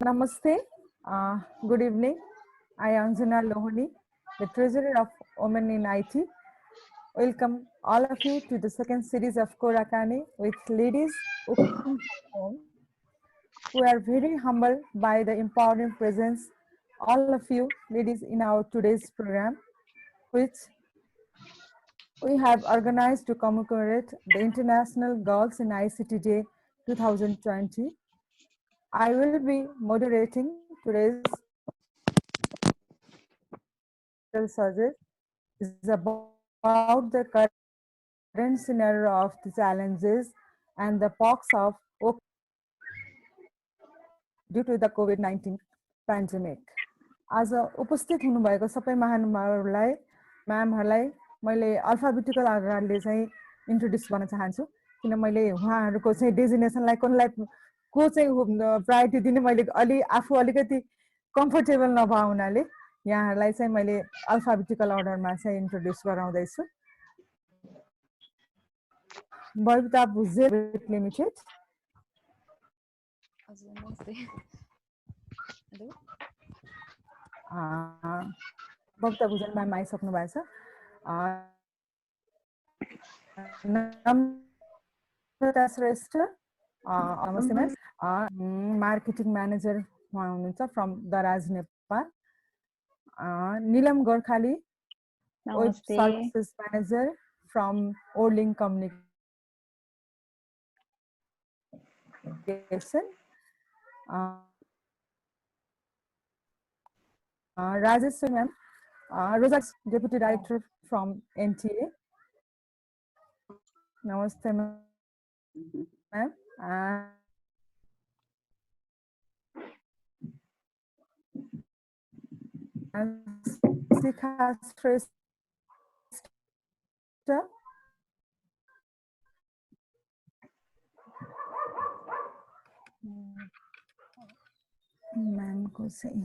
Namaste. Good evening. I am Anjana Lohani, the Treasurer of Women in IT. Welcome all of you to the second series of Korakani with ladies working from home. We are very humbled by the empowering presence all of you ladies in our today's program, which we have organized to commemorate the International Girls in ICT Day 2020. I will be moderating today's subject is about the current scenario of the challenges and the pox of due to the COVID-19 pandemic. आज उपस्थित हुनुभएको सबै महानुभावहरूलाई म्यामहरूलाई मैले alphabetical आधारले चाहिँ introduce गर्न चाहन्छु किन मैले उहाँहरूको चाहिँ डेजिनेसनलाई कोनलाई को चाहिँ प्रायोरिटी दिने मैले आफू अलिकति कम्फर्टेबल नभए हुनाले यहाँहरूलाई चाहिँ मैले अल्फाबेटिकल अर्डरमा चाहिँ इन्ट्रोड्युस गराउँदैछु बबिता भुजेल लिमिटेड बबिता भुजेल म्याम आइसक्नु भएको छ नम्रता श्रेष्ठ नमस्ते म्याम मार्केटिङ म्यानेजर उहाँ हुनुहुन्छ from Daraz Nepal Nilam Gorkhali web services manager from ओर्लिङ communication Rajeshwari ma'am, Rosa's Deputy Director from NTA. Namaste ma'am. Sikha Shrestha. Ma'am को सही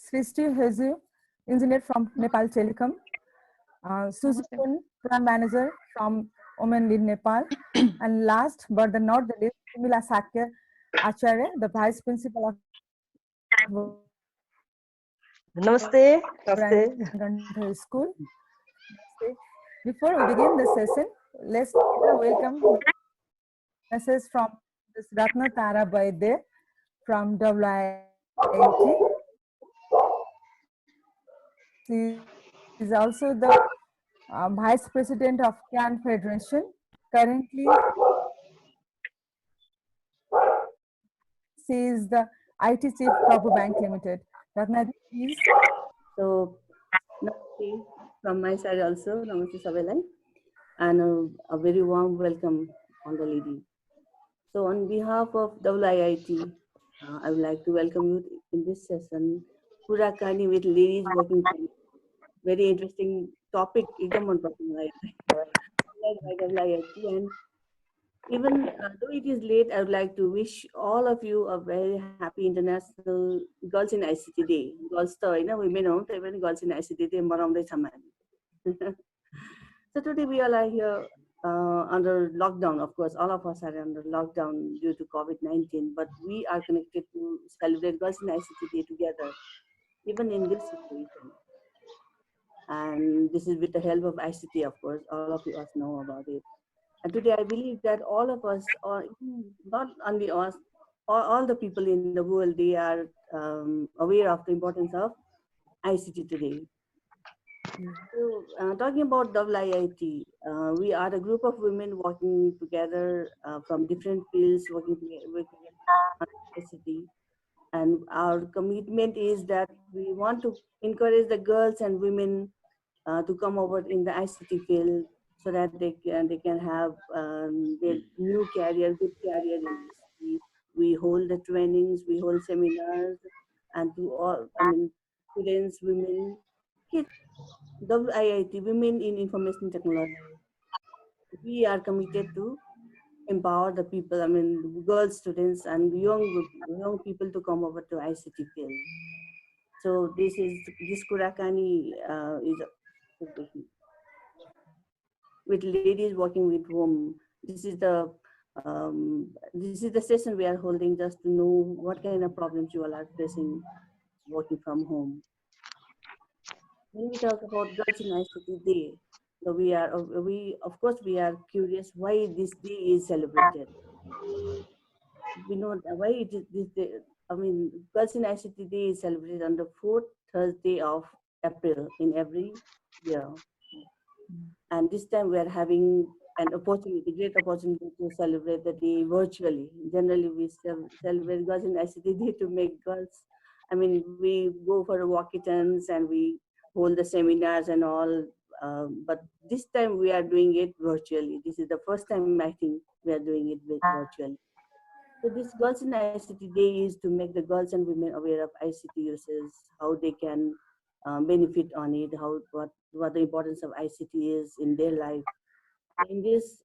Srishti Hezu, engineer from Nepal Telecom. Suzipun, program manager from Women Lead Nepal. And last but not the least, Mila Sakya Acharya, the vice principal of Namaste. Namaste. School. Before we begin the session, let's welcome message from this Ratna Tara Baide from WIIT. She is also the Vice President of CAN Federation. Currently, she is the IT Chief Prabhu Bank Limited. Ratna, please. So, namaste from my side also, namaste Sabalai, and a very warm welcome on the lady. So, on behalf of WIIT, I would like to welcome you in this session, Kurakani with ladies working. Very interesting topic, and even though it is late, I would like to wish all of you a very happy International Girls in ICT Day. Girls, women, even Girls in ICT Day. So today we all are here under lockdown. Of course, all of us are under lockdown due to COVID-19, but we are connected to celebrate Girls in ICT Day together, even in this situation. And this is with the help of ICT, of course. All of us know about it. And today I believe that all of us, or not only us, all the people in the world, they are aware of the importance of ICT today. So talking about WIIT, we are a group of women working together from different fields, working with ICT. And our commitment is that we want to encourage the girls and women to come over in the ICT field so that they can have their new career, good career in ICT. We hold the trainings, we hold seminars, and to all students, women, kids, WIIT, Women in Information Technology. We are committed to empower the people, girls, students, and young people to come over to ICT field. So this Kurakani is with ladies working with whom. This is the this is the session we are holding just to know what kind of problems you all are facing working from home. When we talk about Girls in ICT Day, so we of course we are curious why this day is celebrated. We know why it is this day. I mean, Girls in ICT Day is celebrated on the fourth Thursday of April in every year. And this time we are having an opportunity, great opportunity to celebrate the day virtually. Generally, we celebrate Girls in ICT Day to make girls. I mean, we go for walkathons and we hold the seminars and all. But this time we are doing it virtually. This is the first time I think we are doing it virtually. So this Girls in ICT Day is to make the girls and women aware of ICT uses, how they can benefit on it, what the importance of ICT is in their life. In this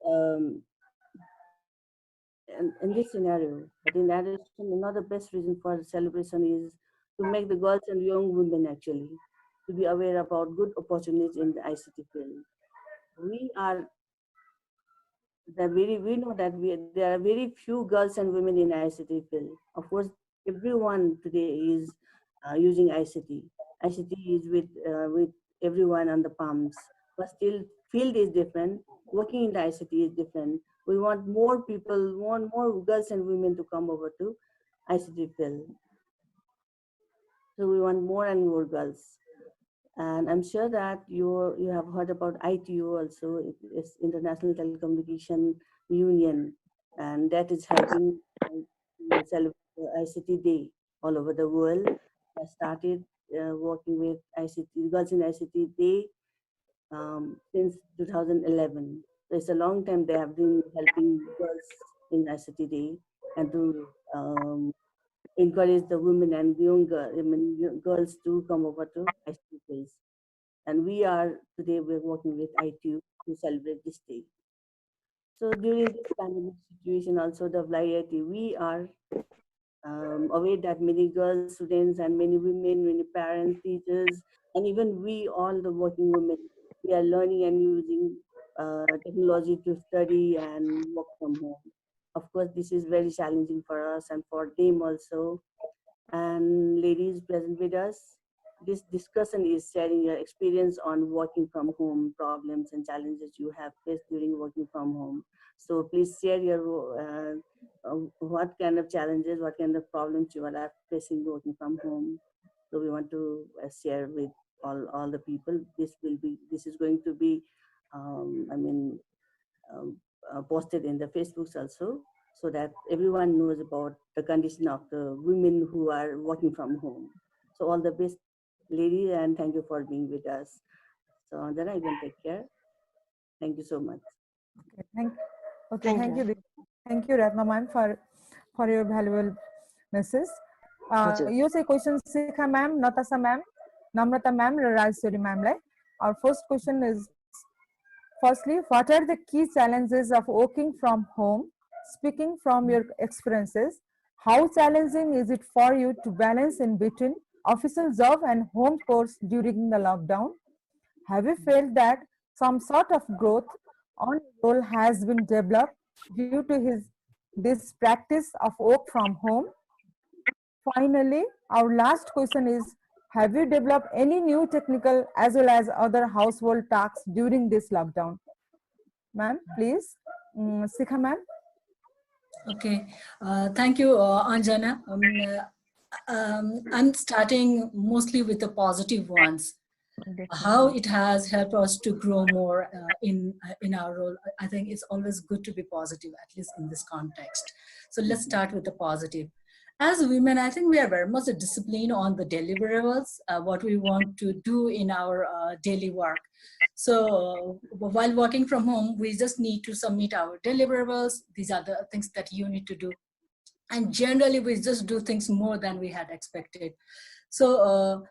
in this scenario, but in addition, another best reason for the celebration is to make the girls and young women actually to be aware about good opportunities in the ICT field. We are we know that there are very few girls and women in ICT field. Of course, everyone today is using ICT. ICT is with everyone on the palms, but still field is different. Working in the ICT is different. We want more people, more girls and women to come over to ICT field. So we want more and more girls. And I'm sure that you have heard about ITU also. It's International Telecommunication Union, and that is helping celebrate the ICT Day all over the world. I started working with ICT Girls in ICT Day since 2011. So it's a long time they have been helping girls in ICT Day and to encourage the women and young girls to come over to ICT fields. And today we're working with ITU to celebrate this day. So during this pandemic situation also the WIIT, we are aware that many girls, students and many women, many parents, teachers, and even we all the working women, we are learning and using technology to study and work from home. Of course, this is very challenging for us and for them also. And ladies present with us, this discussion is sharing your experience on working from home problems and challenges you have faced during working from home. So please share your what kind of challenges, what kind of problems you are facing working from home. So we want to share with all the people. This is going to be, I mean, posted in the Facebooks also, so that everyone knows about the condition of the women who are working from home. So all the best, lady, and thank you for being with us. So then I can take care. Thank you so much. Thank you. Thank you, Ratna ma'am, for your valuable message. You say questions, Sikha ma'am, Natasha ma'am, Namrata ma'am, Rajeshwari ma'am. Our first question is, firstly, what are the key challenges of working from home? Speaking from your experiences, how challenging is it for you to balance in between official job and home course during the lockdown? Have you felt that some sort of growth on role has been developed due to this practice of work from home? Finally, our last question is, have you developed any new technical as well as other household tasks during this lockdown? Ma'am, please. Sikha ma'am. Okay, thank you, Anjana. I'm starting mostly with the positive ones. How it has helped us to grow more in our role. I think it's always good to be positive, at least in this context. So let's start with the positive. As women, I think we are very much disciplined on the deliverables, what we want to do in our daily work. So while working from home, we just need to submit our deliverables. These are the things that you need to do. And generally, we just do things more than we had expected. So,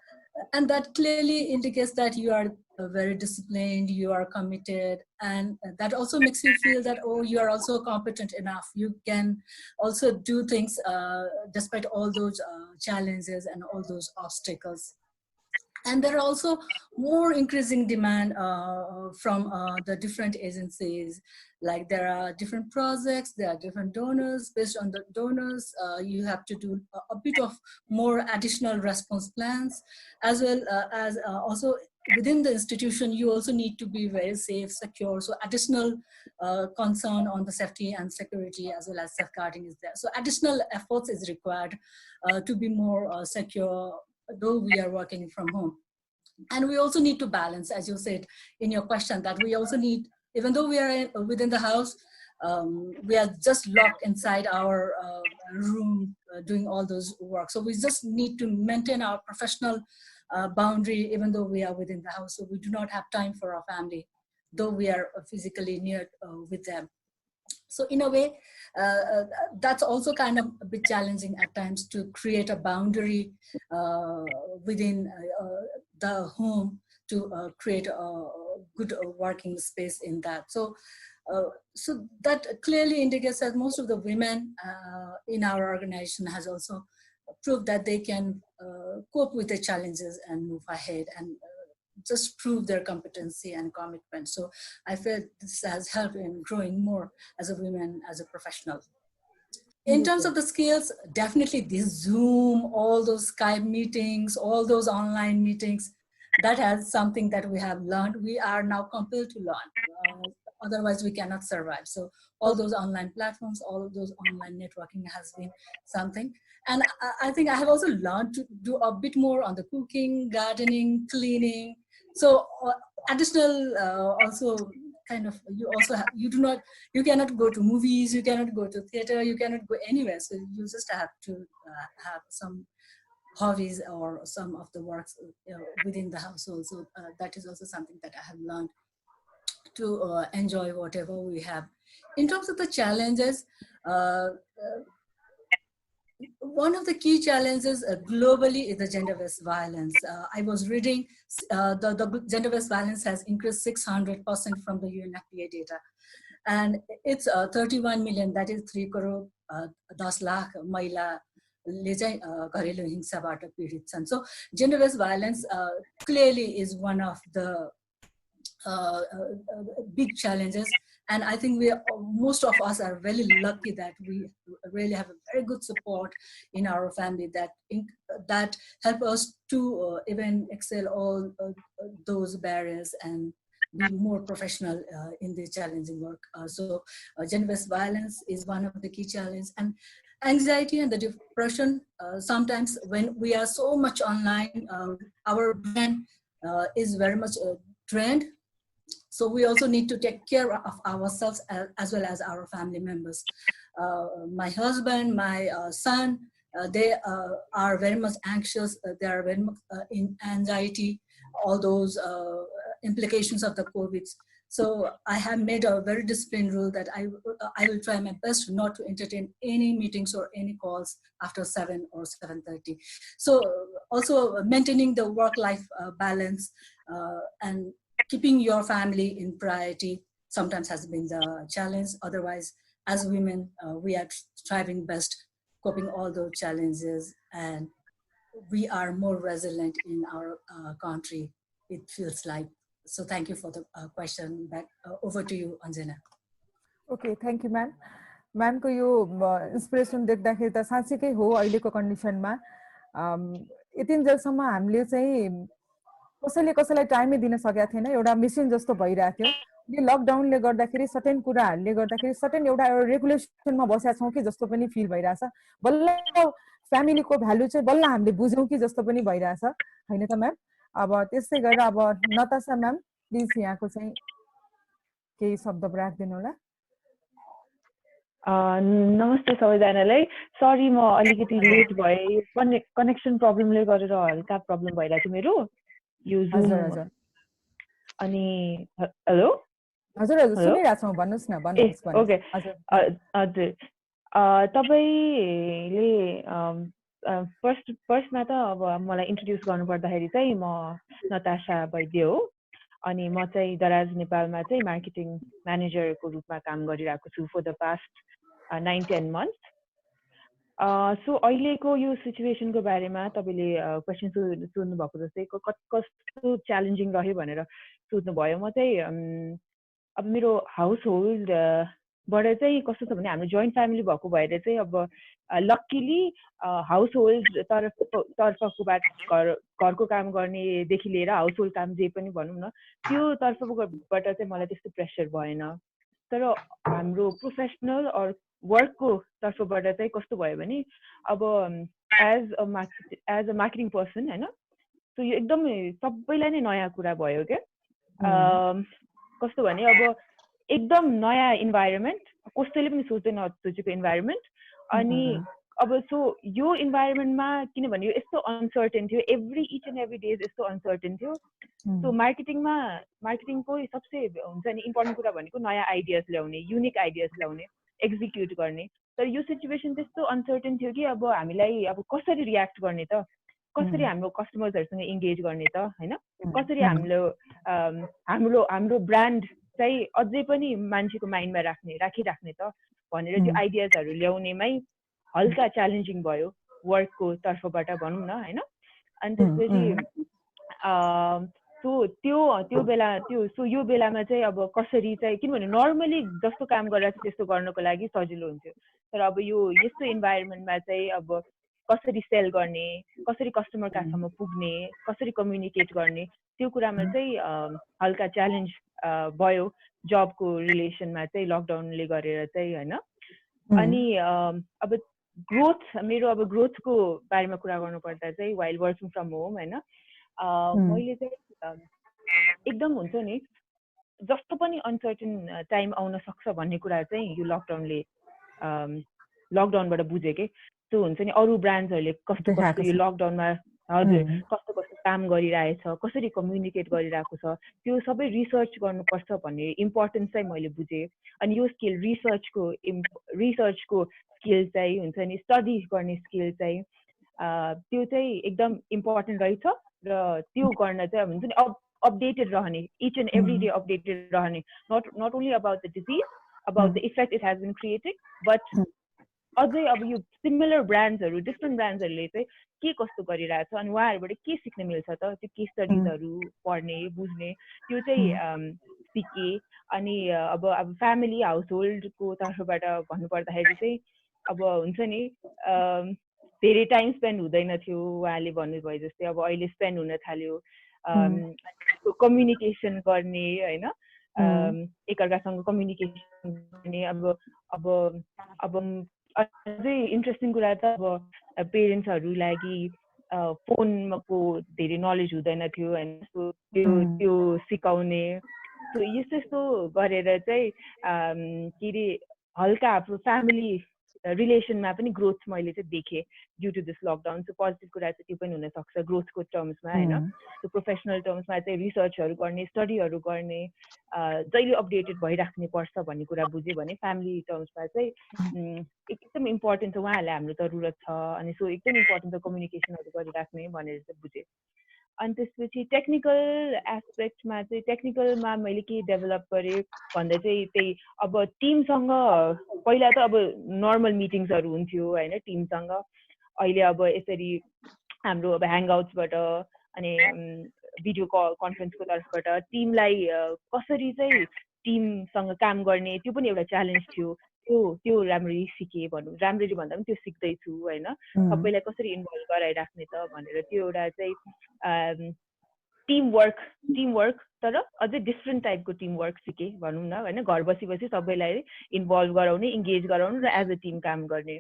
and that clearly indicates that you are very disciplined, you are committed, and that also makes you feel that, oh, you are also competent enough. You can also do things despite all those challenges and all those obstacles. And there are also more increasing demand from the different agencies. Like there are different projects, there are different donors. Based on the donors, you have to do a bit of more additional response plans, as well as also within the institution, you also need to be very safe, secure. So additional concern on the safety and security as well as safeguarding is there. So additional efforts is required to be more secure, though we are working from home. And we also need to balance, as you said in your question, that we also need, even though we are within the house, we are just locked inside our room doing all those work. So we just need to maintain our professional boundary, even though we are within the house. So we do not have time for our family, though we are physically near with them. So in a way, that's also kind of a bit challenging at times to create a boundary within the home to create a good working space in that. So so that clearly indicates that most of the women in our organization has also proved that they can cope with the challenges and move ahead and just prove their competency and commitment. So I feel this has helped in growing more as a woman, as a professional. In terms of the skills, definitely this Zoom, all those Skype meetings, all those online meetings, that has something that we have learned. We are now compelled to learn. Otherwise, we cannot survive. So all those online platforms, all of those online networking has been something. And I think I have also learned to do a bit more on the cooking, gardening, cleaning. So additional also kind of, you also have, you cannot go to movies, you cannot go to theater, you cannot go anywhere. So you just have to have some hobbies or some of the works within the household. So that is also something that I have learned to enjoy whatever we have. In terms of the challenges, one of the key challenges globally is the gender-based violence. I was reading the gender-based violence has increased 600% from the UNFPA data. And it's 31 million, that is 3 crore 10 lakh महिला ले चाहिँ घरेलु हिंसाबाट पीडित छन्. So gender-based violence clearly is one of the big challenges. And I think most of us are really lucky that we really have a very good support in our family that help us to even excel all those barriers and be more professional in the challenging work. So gender-based violence is one of the key challenges. And anxiety and the depression, sometimes when we are so much online, our brain is very much drained. So we also need to take care of ourselves as well as our family members. My husband, my son, they are very much anxious. They are very much in anxiety, all those implications of the COVID. So I have made a very disciplined rule that I will try my best not to entertain any meetings or any calls after 7 or 7:30. So also maintaining the work-life balance and keeping your family in priority sometimes has been the challenge. Otherwise, as women, we are striving best, coping all those challenges, and we are more resilient in our country, it feels like. So thank you for the question. Back over to you, Anjana. Okay, thank you, ma'am. Ma'am को यो inspiration देख्दाखेरि त साँच्चै हो अहिलेको कन्डिसनमा यतिन्जेलसम्म हामीले चाहिँ कसैले कसैलाई टाइमै दिन सकेका थिएन, एउटा मेसिन जस्तो भइरहेको थियो. यो लकडाउनले गर्दाखेरि सर्टेन कुराहरूले गर्दाखेरि सर्टेन एउटा रेगुलेसनमा बसेका छौँ कि जस्तो पनि फिल भइरहेछ. बल्ल फ्यामिलीको भ्यालु चाहिँ बल्ल हामीले बुझ्यौँ कि जस्तो पनि भइरहेछ हैन त म्याम. अब त्यसै गरेर अब नतासा म्याम प्लिज यहाँको चाहिँ केही शब्द राख्दिनु होला. नमस्ते सबैजनालाई. सरी म अलिकति लेट भए, कनेक्सन प्रब्लमले गरेर हल्का प्रब्लम भइरहेको थियो मेरो यो जुम. अनि हेलो हजुर हजुर सुनिरहेको छौँ, भन्नुस् न. भन्नुस्. ओके हजुर. तपाईले फर्स्टमा त अब मलाई इन्ट्रोड्युस गर्नुपर्दाखेरि चाहिँ म नतासा वैद्य हो. अनि म चाहिँ दराज नेपालमा चाहिँ मार्केटिङ म्यानेजरको रूपमा काम गरिरहेको छु for the past 9-10 months. So अहिलेको यो सिचुएसनको बारेमा तपाईँले क्वेसन सोध्नु भएको जस्तै कस्तो च्यालेन्जिङ रह्यो भनेर सोध्नुभयो। म चाहिँ अब मेरो हाउस होल्डबाट चाहिँ कस्तो छ भने हाम्रो जोइन्ट फ्यामिली भएको भएर चाहिँ अब लक्किली हाउस होल्ड तर्फकोबाट घरको काम गर्नेदेखि लिएर हाउस होल्ड काम जे पनि भनौँ न त्यो तर्फबाट चाहिँ मलाई त्यस्तो प्रेसर भएन। तर हाम्रो प्रोफेसनल अर वर्कको तर्फबाट चाहिँ कस्तो भयो भने अब एज अ मार्केटिङ पर्सन होइन, सो यो एकदमै सबैलाई नै नयाँ कुरा भयो क्या। कस्तो भने अब एकदम नयाँ इन्भाइरोमेन्ट, कसैले पनि सोचेको इन्भाइरोमेन्ट। अनि अब सो यो इन्भाइरोमेन्टमा किनभने यो यस्तो अनसर्टेन थियो, इच एन्ड एभ्री डेज यस्तो अनसर्टेन थियो। सो मार्केटिङको सबसे हुन्छ नि इम्पोर्टेन्ट कुरा भनेको नयाँ आइडियाज ल्याउने, युनिक आइडियाज ल्याउने, एक्जिक्युट गर्ने। तर यो सिचुएसन त्यस्तो अनसर्टेन थियो कि अब हामीलाई अब कसरी रियाक्ट गर्ने त, कसरी हाम्रो कस्टमर्सहरूसँग इङ्गेज गर्ने त होइन, कसरी हाम्रो ब्रान्ड चाहिँ अझै पनि मान्छेको माइन्डमा राखिराख्ने त भनेर त्यो आइडियाजहरू ल्याउनेमै हल्का च्यालेन्जिङ भयो वर्कको तर्फबाट भनौँ न होइन। अनि त्यसपछि सो यो बेलामा चाहिँ अब कसरी चाहिँ, किनभने नर्मली जस्तो काम गरेर त्यस्तो गर्नको लागि सजिलो हुन्थ्यो, तर अब यो यस्तो इन्भाइरोमेन्टमा चाहिँ अब कसरी सेल गर्ने, कसरी कस्टमर कहाँसम्म पुग्ने, कसरी कम्युनिकेट गर्ने, त्यो कुरामा चाहिँ हल्का च्यालेन्ज भयो जबको रिलेसनमा चाहिँ लकडाउनले गरेर चाहिँ होइन। अनि अब मेरो अब ग्रोथको बारेमा कुरा गर्नुपर्दा चाहिँ वाइल वर्किङ फ्रम होम होइन, मैले चाहिँ एकदम हुन्छ नि जस्तो पनि अनसर्टेन टाइम आउन सक्छ भन्ने कुरा चाहिँ यो लकडाउनबाट बुझेँ कि। त्यो हुन्छ नि अरू ब्रान्ड्सहरूले कस्तो यो लकडाउनमा हजुर कस्तो काम गरिरहेछ, कसरी कम्युनिकेट गरिरहेको छ, त्यो सबै रिसर्च गर्नुपर्छ भन्ने इम्पोर्टेन्स चाहिँ मैले बुझेँ। अनि यो स्किल रिसर्चको स्किल चाहिँ हुन्छ नि स्टडी गर्ने स्किल चाहिँ त्यो चाहिँ एकदम इम्पोर्टेन्ट रहेछ। र त्यो गर्न चाहिँ हुन्छ नि अपडेटेड रहने, each and every day updated रहने, not only about the disease, about the effect it has been created, but अझै अब यो सिमिलर ब्रान्ड्सहरू डिफ्रेन्ट ब्रान्ड्सहरूले चाहिँ के कस्तो गरिरहेछ अनि उहाँहरूबाट के सिक्न मिल्छ त, त्यो केस स्टडिजहरू पढ्ने बुझ्ने त्यो चाहिँ सिकेँ। अनि अब फ्यामिली हाउस होल्डको तर्फबाट भन्नुपर्दाखेरि चाहिँ अब हुन्छ नि धेरै टाइम स्पेन्ड हुँदैन थियो, उहाँले भन्नुभयो जस्तै अब अहिले स्पेन्ड हुन थाल्यो, कम्युनिकेसन गर्ने होइन, एकअर्कासँग कम्युनिकेसन गर्ने। अब अझै इन्ट्रेस्टिङ कुरा त अब पेरेन्ट्सहरू लागि फोनको धेरै नलेज हुँदैन थियो होइन, त्यो सिकाउने। यस्तो गरेर चाहिँ के अरे हल्का आफ्नो फ्यामिली रिलेसनमा पनि ग्रोथ मैले चाहिँ देखेँ due to this lockdown. So positive कुरा चाहिँ त्यो पनि हुनसक्छ ग्रोथको टर्म्समा होइन। सो प्रोफेसनल टर्म्समा चाहिँ रिसर्चहरू गर्ने, स्टडीहरू गर्ने, जहिले अपडेटेड भइराख्ने पर्छ भन्ने कुरा बुझ्यो भने फ्यामिली टर्म्समा चाहिँ एकदम इम्पोर्टेन्ट छ, उहाँहरूलाई हाम्रो जरुरत छ। अनि सो एकदम इम्पोर्टेन्ट छ कम्युनिकेसनहरू गरिराख्ने भनेर चाहिँ बुझेँ। अनि त्यसपछि टेक्निकल एस्पेक्टमा चाहिँ टेक्निकलमा मैले के डेभलप गरेँ भन्दा चाहिँ त्यही अब टिमसँग पहिला त अब नर्मल मिटिङ्सहरू हुन्थ्यो होइन टिमसँग, अहिले अब यसरी हाम्रो अब ह्याङआउट्सबाट अनि भिडियो कन्फरेन्सको तर्फबाट टिमलाई कसरी चाहिँ टिमसँग काम गर्ने त्यो पनि एउटा च्यालेन्ज थियो। त्यो राम्ररी सिकेँ भनौँ, राम्ररी भन्दा पनि त्यो सिक्दैछु होइन, सबैलाई कसरी इन्भल्भ गराइराख्ने त भनेर। त्यो एउटा चाहिँ टिमवर्क तर अझै डिफ्रेन्ट टाइपको टिमवर्क सिकेँ भनौँ न होइन, घर बसी सबैलाई इन्भल्भ गराउने, इङ्गेज गराउनु र एज अ टिम काम गर्ने।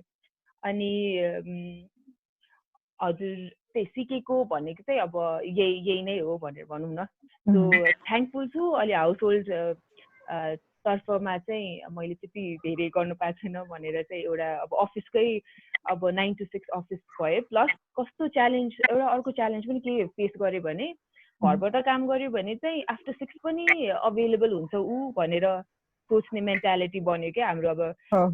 अनि हजुर त्यही सिकेको भनेको चाहिँ अब यही नै हो भनेर भनौँ न। सो थ्याङ्कफुल छु अहिले हाउस होल्ड तर्फमा चाहिँ मैले त्यति धेरै गर्नु पाएको छैन भनेर चाहिँ एउटा अब अफिसकै अब 9 to 6 अफिस भयो, प्लस कस्तो च्यालेन्ज एउटा अर्को च्यालेन्ज पनि के फेस गरेँ भने घरबाट काम गर्यो भने चाहिँ आफ्टर 6 पनि अभाइलेबल हुन्छ ऊ भनेर सोच्ने मेन्टालिटी बन्यो क्या हाम्रो अब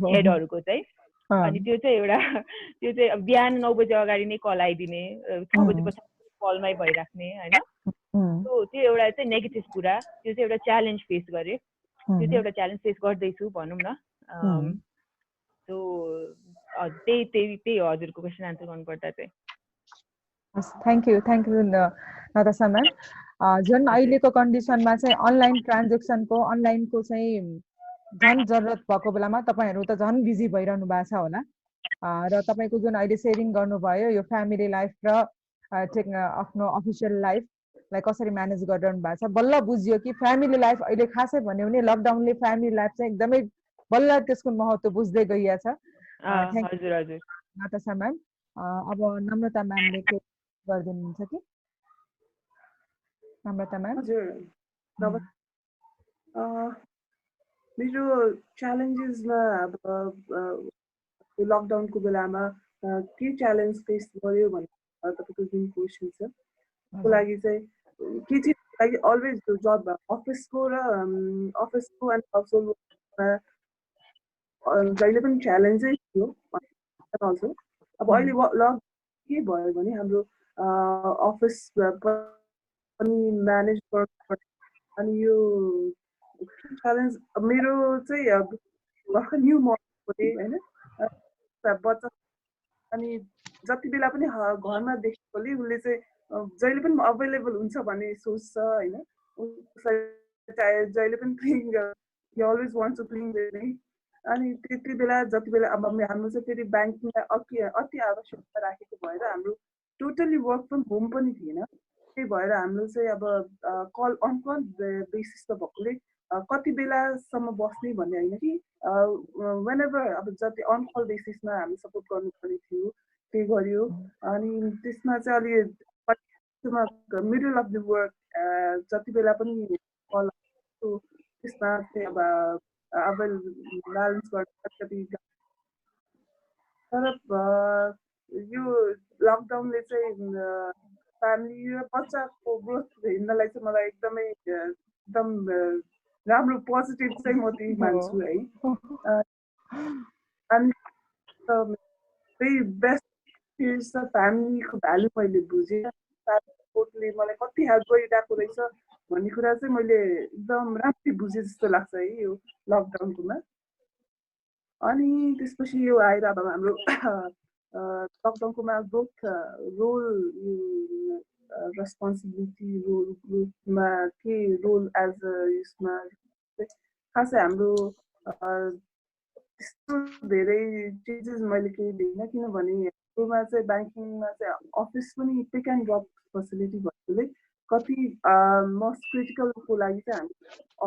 हेडहरूको चाहिँ। अनि त्यो चाहिँ अब बिहान 9 बजे अगाडि नै कल आइदिने, 6 बजे पछाडि कलमै भइराख्ने होइन। त्यो एउटा चाहिँ नेगेटिभ कुरा, त्यो चाहिँ एउटा च्यालेन्ज फेस गरेँ, त्यो चाहिँ एउटा च्यालेन्ज फेस गर्दैछु भनौँ न। सो त्यही हजुरको क्वेसन आन्सर गर्नुपर्दा चाहिँ। Thank you Natasha ma'am. झन् अहिलेको कन्डिसनमा चाहिँ अनलाइन ट्रान्जेक्सनको अनलाइनको चाहिँ झन् जरुरत भएको बेलामा तपाईँहरू त झन् बिजी भइरहनु भएको छ होला र तपाईँको जुन अहिले सेयरिङ गर्नुभयो यो फ्यामिली लाइफ र आफ्नो अफिसियल लाइफलाई कसरी म्यानेज गरिरहनु भएको छ, बल्ल बुझियो कि फ्यामिली लाइफ अहिले खासै भन्यो भने लकडाउनले फ्यामिली लाइफ चाहिँ एकदमै बल्ल त्यसको महत्त्व बुझ्दै गइएको छ। हजुर हजुर नतासा म्याम। अब नम्रता म्यामले के गरिदिनुहुन्छ कि? नम्रता म्याम। हजुर मेरो च्यालेन्जेसमा अब लकडाउनको बेलामा के च्यालेन्ज फेस गर्यो भने तपाईँको जुन क्वेसन छ त्यसको लागि चाहिँ के चाहिँ लागि अलवेज जब अफिसको र अफिसको एन्ड हाउसहोल्डमा जहिले पनि च्यालेन्जै थियो अल्सो। अब अहिले लकडाउन के भयो भने हाम्रो अफिस पनि म्यानेज गर्नुपर्छ अनि यो च्यालेन्ज मेरो चाहिँ अब भर्खर न्यू मोडल होइन बच्चा अनि जति बेला पनि घरमा देखेकोले उसले चाहिँ जहिले पनि अभाइलेबल हुन्छ भन्ने सोच्छ होइन। जहिले पनि playing always want to playing me अनि त्यति बेला जति बेला अब हाम्रो चाहिँ फेरि ब्याङ्किङलाई अति आवश्यकता राखेको भएर हाम्रो टोटल्ली वर्क फ्रम होम पनि थिएन। त्यही भएर हाम्रो चाहिँ अब कल अन कल बेसिसमा भएकोले कति बेलासम्म बस्ने भन्ने होइन कि वेन एभर अब जति अन कल बेसिसमा हामी सपोर्ट गर्नुपर्ने थियो त्यही गर्यो। अनि त्यसमा चाहिँ अलि मिडल अफ द वर्क जति बेला पनि कल त्यसमा चाहिँ अब ब्यालेन्स गर्न कति तर यो लकडाउनले चाहिँ फ्यामिली र बच्चाको ग्रोथ हेर्नलाई चाहिँ मलाई एकदम राम्रो पोजिटिभ चाहिँ म त्यही मान्छु है। अनि त्यही बेस्ट चिज छ फ्यामिलीको भ्यालु मैले बुझेँ, सपोर्टले मलाई कति हेल्प गरिरहेको रहेछ भन्ने कुरा चाहिँ मैले एकदम राम्ररी बुझेँ जस्तो लाग्छ है यो लकडाउनकोमा। अनि त्यसपछि यो आएर अब हाम्रो लकडाउनकोमा बोथ रोल रेस्पोन्सिबिलिटी रोलमा के रोल एज यसमा खासै हाम्रो त्यस्तो धेरै चेन्जेस मैले केही देखिनँ किनभने हाम्रोमा चाहिँ ब्याङ्किङमा चाहिँ अफिस पनि पिक एन्ड ड्रप फेसिलिटी भएकोले कति मोस्ट क्रिटिकलको लागि चाहिँ हामी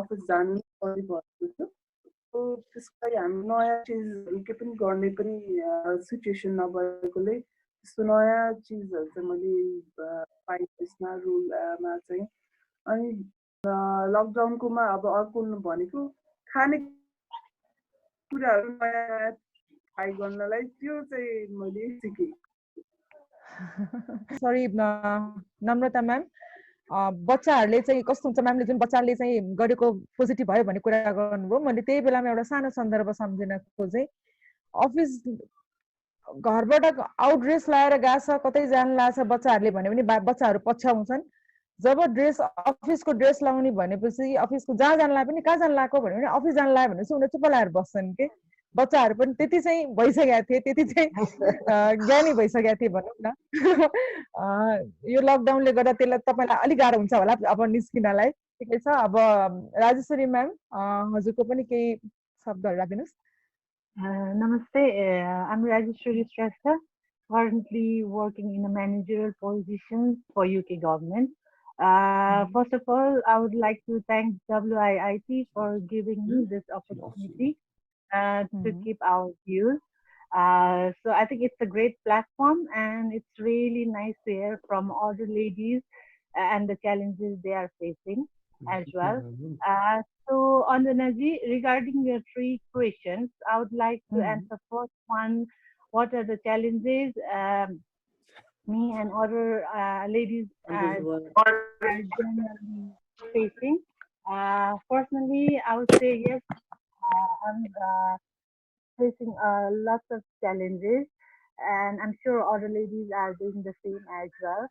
अफिस जानु पर्ने भएको छ। त्यसको लागि हामी नयाँ चिजहरू के पनि गर्ने पनि सिचुएसन नभएकोले त्यस्तो नयाँ चिजहरू चाहिँ मैले पाएँ त्यसमा रोलमा चाहिँ। अनि लकडाउनकोमा अब अर्को भनेको खाने कुराहरू नयाँ नयाँ ट्राई गर्नलाई त्यो चाहिँ मैले सिकेँ। सरी नम्रता म्याम, बच्चाहरूले चाहिँ कस्तो हुन्छ म्यामले जुन बच्चाले चाहिँ गरेको पोजिटिभ भयो भन्ने कुरा गर्नुभयो, मैले त्यही बेलामा एउटा सानो सन्दर्भ सम्झिनको चाहिँ अफिस घरबाट आउट ड्रेस लगाएर गएको छ कतै जानु लागेको छ बच्चाहरूले भन्यो भने बच्चाहरू पछ्याउँछन्। जब अफिसको ड्रेस लगाउने भनेपछि अफिसको जहाँ जानु लाग्यो पनि कहाँ जानु लागेको भन्यो भने अफिस जानु लाग्यो भनेपछि उनीहरू चुप्प लगाएर बस्छन् के। बच्चाहरू पनि त्यति चाहिँ भइसकेका थिए, त्यति चाहिँ ज्ञानी भइसकेका थिए भनौँ न। यो लकडाउनले गर्दा त्यसलाई तपाईँलाई अलिक गाह्रो हुन्छ होला अब निस्किनलाई। ठिकै छ। अब राजेश्वरी म्याम हजुरको पनि केही शब्दहरू राखिदिनुहोस्। Namaste, I'm Rajeshwari Shrestha, currently working in a managerial position for UK government. First of all, I would like to thank WIIT for giving me this opportunity to keep our views. So I think it's a great platform and it's really nice to hear from other ladies and the challenges they are facing as well. So Andanaji, regarding your three questions, I would like to answer first one. What are the challenges me and other ladies are generally facing? Personally, I would say yes, I'm facing lots of challenges, and I'm sure other ladies are doing the same as well.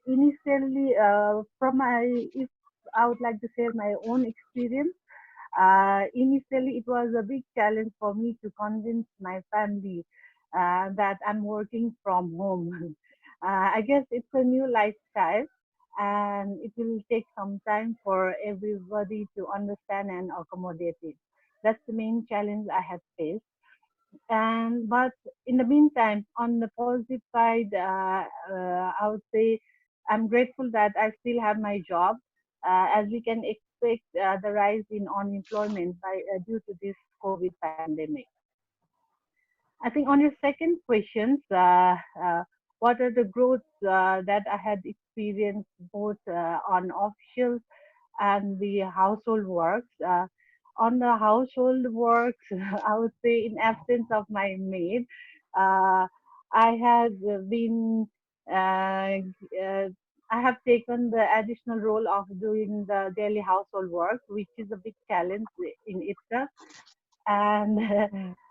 Initially, if I would like to share my own experience, Initially, it was a big challenge for me to convince my family that I'm working from home. I guess it's a new lifestyle, and it will take some time for everybody to understand and accommodate it. That's the main challenge I have faced. And but in the meantime, on the positive side, I would say I'm grateful that I still have my job, as we can expect the rise in unemployment due to this COVID pandemic. I think on your second questions, what are the growths that I had experienced both on official and the household works? On the household works, I would say in absence of my maid, uh, I had been, I have taken the additional role of doing the daily household work, which is a big challenge in itself. And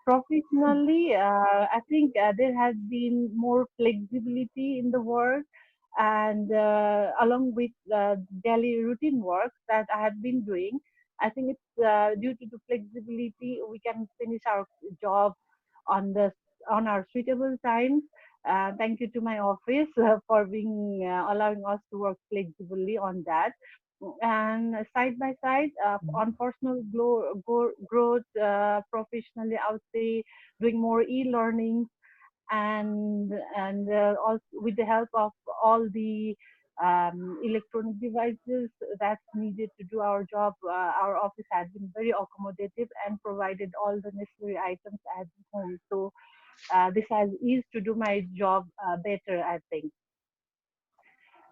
professionally, I think there has been more flexibility in the work, and along with daily routine work that I have been doing, I think it's due to the flexibility we can finish our job on the on our suitable times. Thank you to my office for being allowing us to work flexibly on that. And side by side, on personal growth, professionally, I would say doing more e-learning, and also with the help of all the electronic devices that's needed to do our job, our office has been very accommodative and provided all the necessary items at home. So this has eased to do my job better, I think.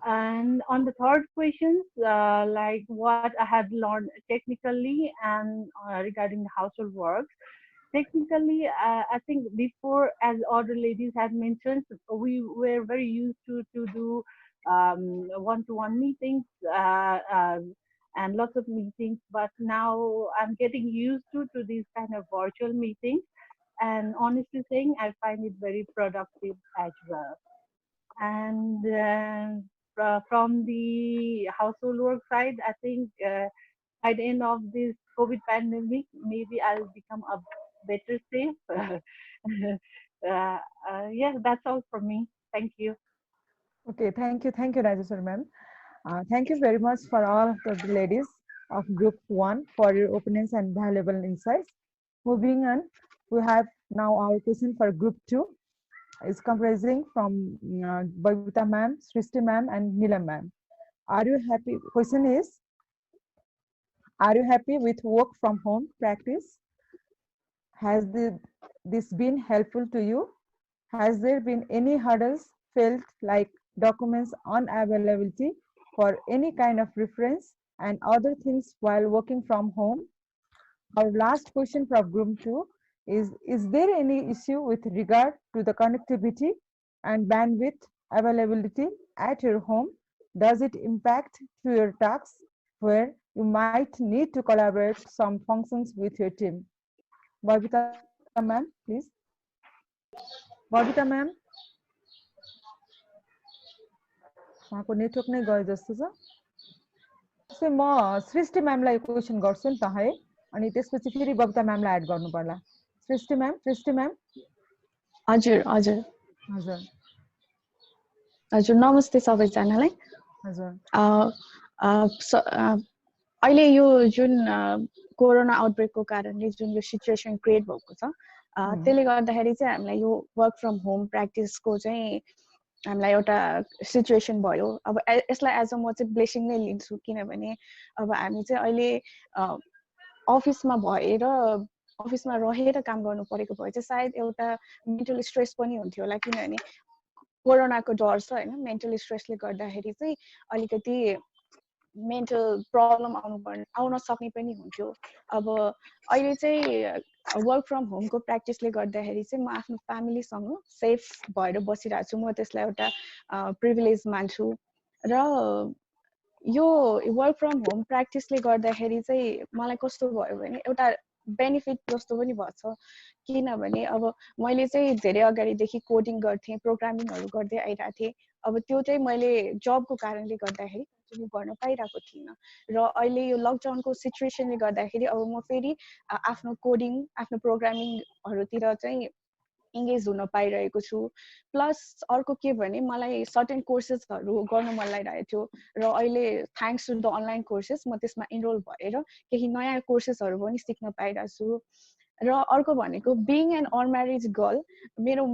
And on the third questions, like what I had learned technically and regarding the household works, technically, I think before, as other ladies had mentioned, we were very used to do one-to-one meetings and lots of meetings. But now I'm getting used to these kind of virtual meetings, and honestly saying, I find it very productive as well. And from the household work side, I think by the end of this COVID pandemic, maybe I'll become a better safe. Yeah, that's all from me. Thank you. Okay, thank you, Rajeshwar ma'am. Thank you very much for all of the ladies of Group 1 for your opinions and valuable insights. Moving on, we have now our question for Group 2. Is comprising from Babita ma'am, Srishti ma'am, and Neelam ma'am. Are you happy? Question is, are you happy with work from home practice? Has this been helpful to you? Has there been any hurdles felt like documents unavailability for any kind of reference and other things while working from home? Our last question from Group 2 is there any issue with regard to the connectivity and bandwidth availability at your home? Does it impact to your tasks where you might need to collaborate some functions with your team? Babita ma'am, please. Babita ma'am. उहाँको network नै गयो जस्तो छ। त्यसै म सृष्टि म्यामलाई question गर्छु नि त है, अनि त्यसपछि फेरि बबिता म्यामलाई एड गर्नु पर्ला। सृष्टि म्याम। हजुर हजुर हजुर हजुर नमस्ते सबैजनालाई। हजुर अहिले यो जुन कोरोना आउटब्रेकको कारणले जुन यो सिचुएसन क्रिएट भएको छ, त्यसले गर्दाखेरि चाहिँ हामीलाई यो वर्क फ्रम होम प्र्याक्टिसको चाहिँ हामीलाई एउटा सिचुएसन भयो। अब यसलाई एज अ म चाहिँ ब्लेसिङ नै लिन्छु, किनभने अब हामी चाहिँ अहिले अफिसमा रहेर काम गर्नु परेको भए चाहिँ सायद एउटा मेन्टल स्ट्रेस पनि हुन्थ्यो होला, किनभने कोरोनाको डर छ होइन। मेन्टल स्ट्रेसले गर्दाखेरि चाहिँ अलिकति मेन्टल प्रब्लम आउन सक्ने पनि हुन्थ्यो। अब अहिले चाहिँ वर्क फ्रम होमको प्र्याक्टिसले गर्दाखेरि चाहिँ म आफ्नो फ्यामिलीसँग सेफ भएर बसिरहेको छु। म त्यसलाई एउटा प्रिभिलेज मान्छु। र यो वर्क फ्रम होम प्र्याक्टिसले गर्दाखेरि चाहिँ मलाई कस्तो भयो भने एउटा बेनिफिट जस्तो पनि भएछ, किनभने अब मैले चाहिँ धेरै अगाडिदेखि कोडिङ गर्थेँ, प्रोग्रामिङहरू गर्दै आइरहेको थिएँ। अब त्यो चाहिँ मैले जबको कारणले गर्दाखेरि कन्टिन्यू गर्न पाइरहेको थिइनँ र अहिले यो लकडाउनको सिचुएसनले गर्दाखेरि अब म फेरि आफ्नो कोडिङ आफ्नो प्रोग्रामिङहरूतिर चाहिँ इङ्गेज हुन पाइरहेको छु प्लस अर्को के भने मलाई सर्टेन कोर्सेसहरू गर्न मन लागिरहेको थियो र अहिले thanks to the online courses म त्यसमा इनरोल भएर केही नयाँ कोर्सेसहरू पनि सिक्न पाइरहेको छु र अर्को भनेको बिङ एन अनम्यारिड गर्ल मेरो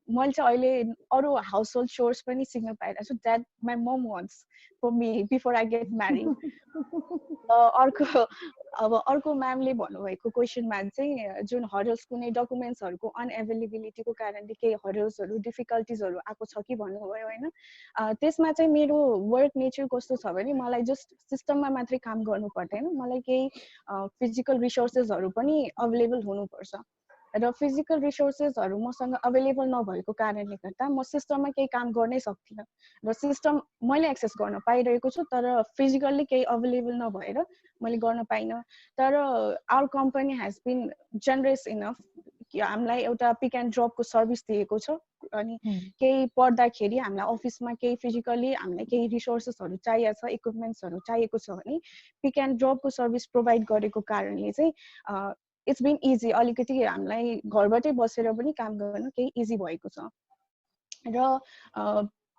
मैले चाहिँ अहिले अरू हाउस होल्ड चोर्स पनि सिक्न पाइरहेको छु that my mom wants for me before I get married अर्को अब अर्को म्यामले भन्नुभएको क्वेसनमा चाहिँ जुन हर्डल्स कुनै डकुमेन्ट्सहरूको अनएभाइलेबिलिटीको कारणले केही हर्डल्सहरू डिफिकल्टिजहरू आएको छ कि भन्नुभयो होइन त्यसमा चाहिँ मेरो वर्क नेचर कस्तो छ भने मलाई जस्ट सिस्टममा मात्रै काम गर्नु पर्दैन मलाई केही फिजिकल रिसोर्सेसहरू पनि अभाइलेबल हुनुपर्छ र फिजिकल रिसोर्सेसहरू मसँग अभाइलेबल नभएको कारणले गर्दा म सिस्टममा केही काम गर्नै सक्दिनँ र सिस्टम मैले एक्सेस गर्न पाइरहेको छु तर फिजिकल्ली केही अभाइलेबल नभएर मैले गर्न पाइनँ तर our company has been generous enough कि हामीलाई एउटा पिक एन्ड ड्रपको सर्भिस दिएको छ अनि केही पर्दाखेरि हामीलाई अफिसमा केही फिजिकल्ली हामीलाई केही रिसोर्सेसहरू चाहिएको छ इक्विपमेन्ट्सहरू चाहिएको छ भने पिक एन्ड ड्रपको सर्भिस प्रोभाइड गरेको कारणले चाहिँ इट्स बिन इजी अलिकति हामीलाई घरबाटै बसेर पनि काम गर्न केही इजी भएको छ र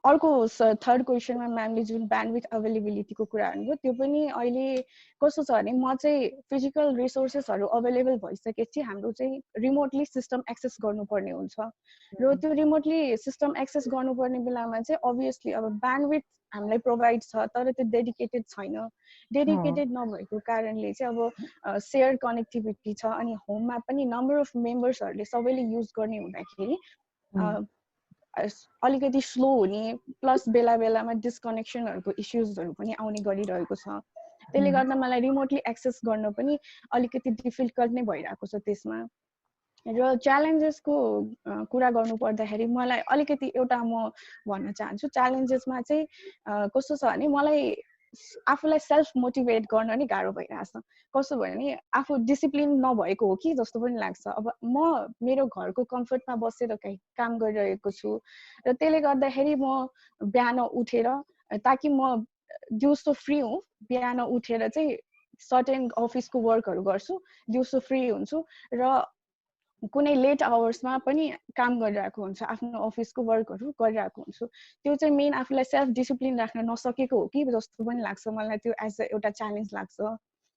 अर्को थर्ड क्वेसनमा म्यामले जुन ब्यान्डविथ अभाइलेबिलिटीको कुरा भन्नुभयो त्यो पनि अहिले कस्तो छ भने म चाहिँ फिजिकल रिसोर्सेसहरू अभाइलेबल भइसकेपछि हाम्रो चाहिँ रिमोटली सिस्टम एक्सेस गर्नुपर्ने हुन्छ र त्यो रिमोटली सिस्टम एक्सेस गर्नुपर्ने बेलामा चाहिँ अभियसली अब ब्यान्डविथ हामीलाई प्रोभाइड छ तर त्यो डेडिकेटेड छैन डेडिकेटेड नभएको कारणले चाहिँ अब सेयर कनेक्टिभिटी छ अनि होममा पनि नम्बर अफ मेम्बर्सहरूले सबैले युज गर्ने हुँदाखेरि अलिकति स्लो हुने प्लस बेला बेलामा डिस्कनेक्सनहरूको इस्युजहरू पनि आउने गरिरहेको छ त्यसले गर्दा मलाई रिमोटली एक्सेस गर्न पनि अलिकति डिफिकल्ट नै भइरहेको छ त्यसमा र च्यालेन्जेसको कुरा गर्नु पर्दाखेरि मलाई अलिकति एउटा म भन्न चाहन्छु च्यालेन्जेसमा चाहिँ कस्तो छ भने मलाई आफूलाई सेल्फ मोटिभेट गर्न नै गाह्रो भइरहेछ कस्तो भने आफू डिसिप्लिन नभएको हो कि जस्तो पनि लाग्छ अब म मेरो घरको कम्फर्टमा बसेर काम गरिरहेको छु र त्यसले गर्दाखेरि म बिहान उठेर ताकि म दिउँसो फ्री हुँ बिहान उठेर चाहिँ सर्टेन अफिसको वर्कहरू गर्छु दिउँसो फ्री हुन्छु र कुनै लेट आवर्समा पनि काम गरिरहेको हुन्छ आफ्नो अफिसको वर्कहरू गरिरहेको हुन्छु त्यो चाहिँ मेन आफूलाई सेल्फ डिसिप्लिन राख्न नसकेको हो कि जस्तो पनि लाग्छ मलाई त्यो एज अ एउटा च्यालेन्ज लाग्छ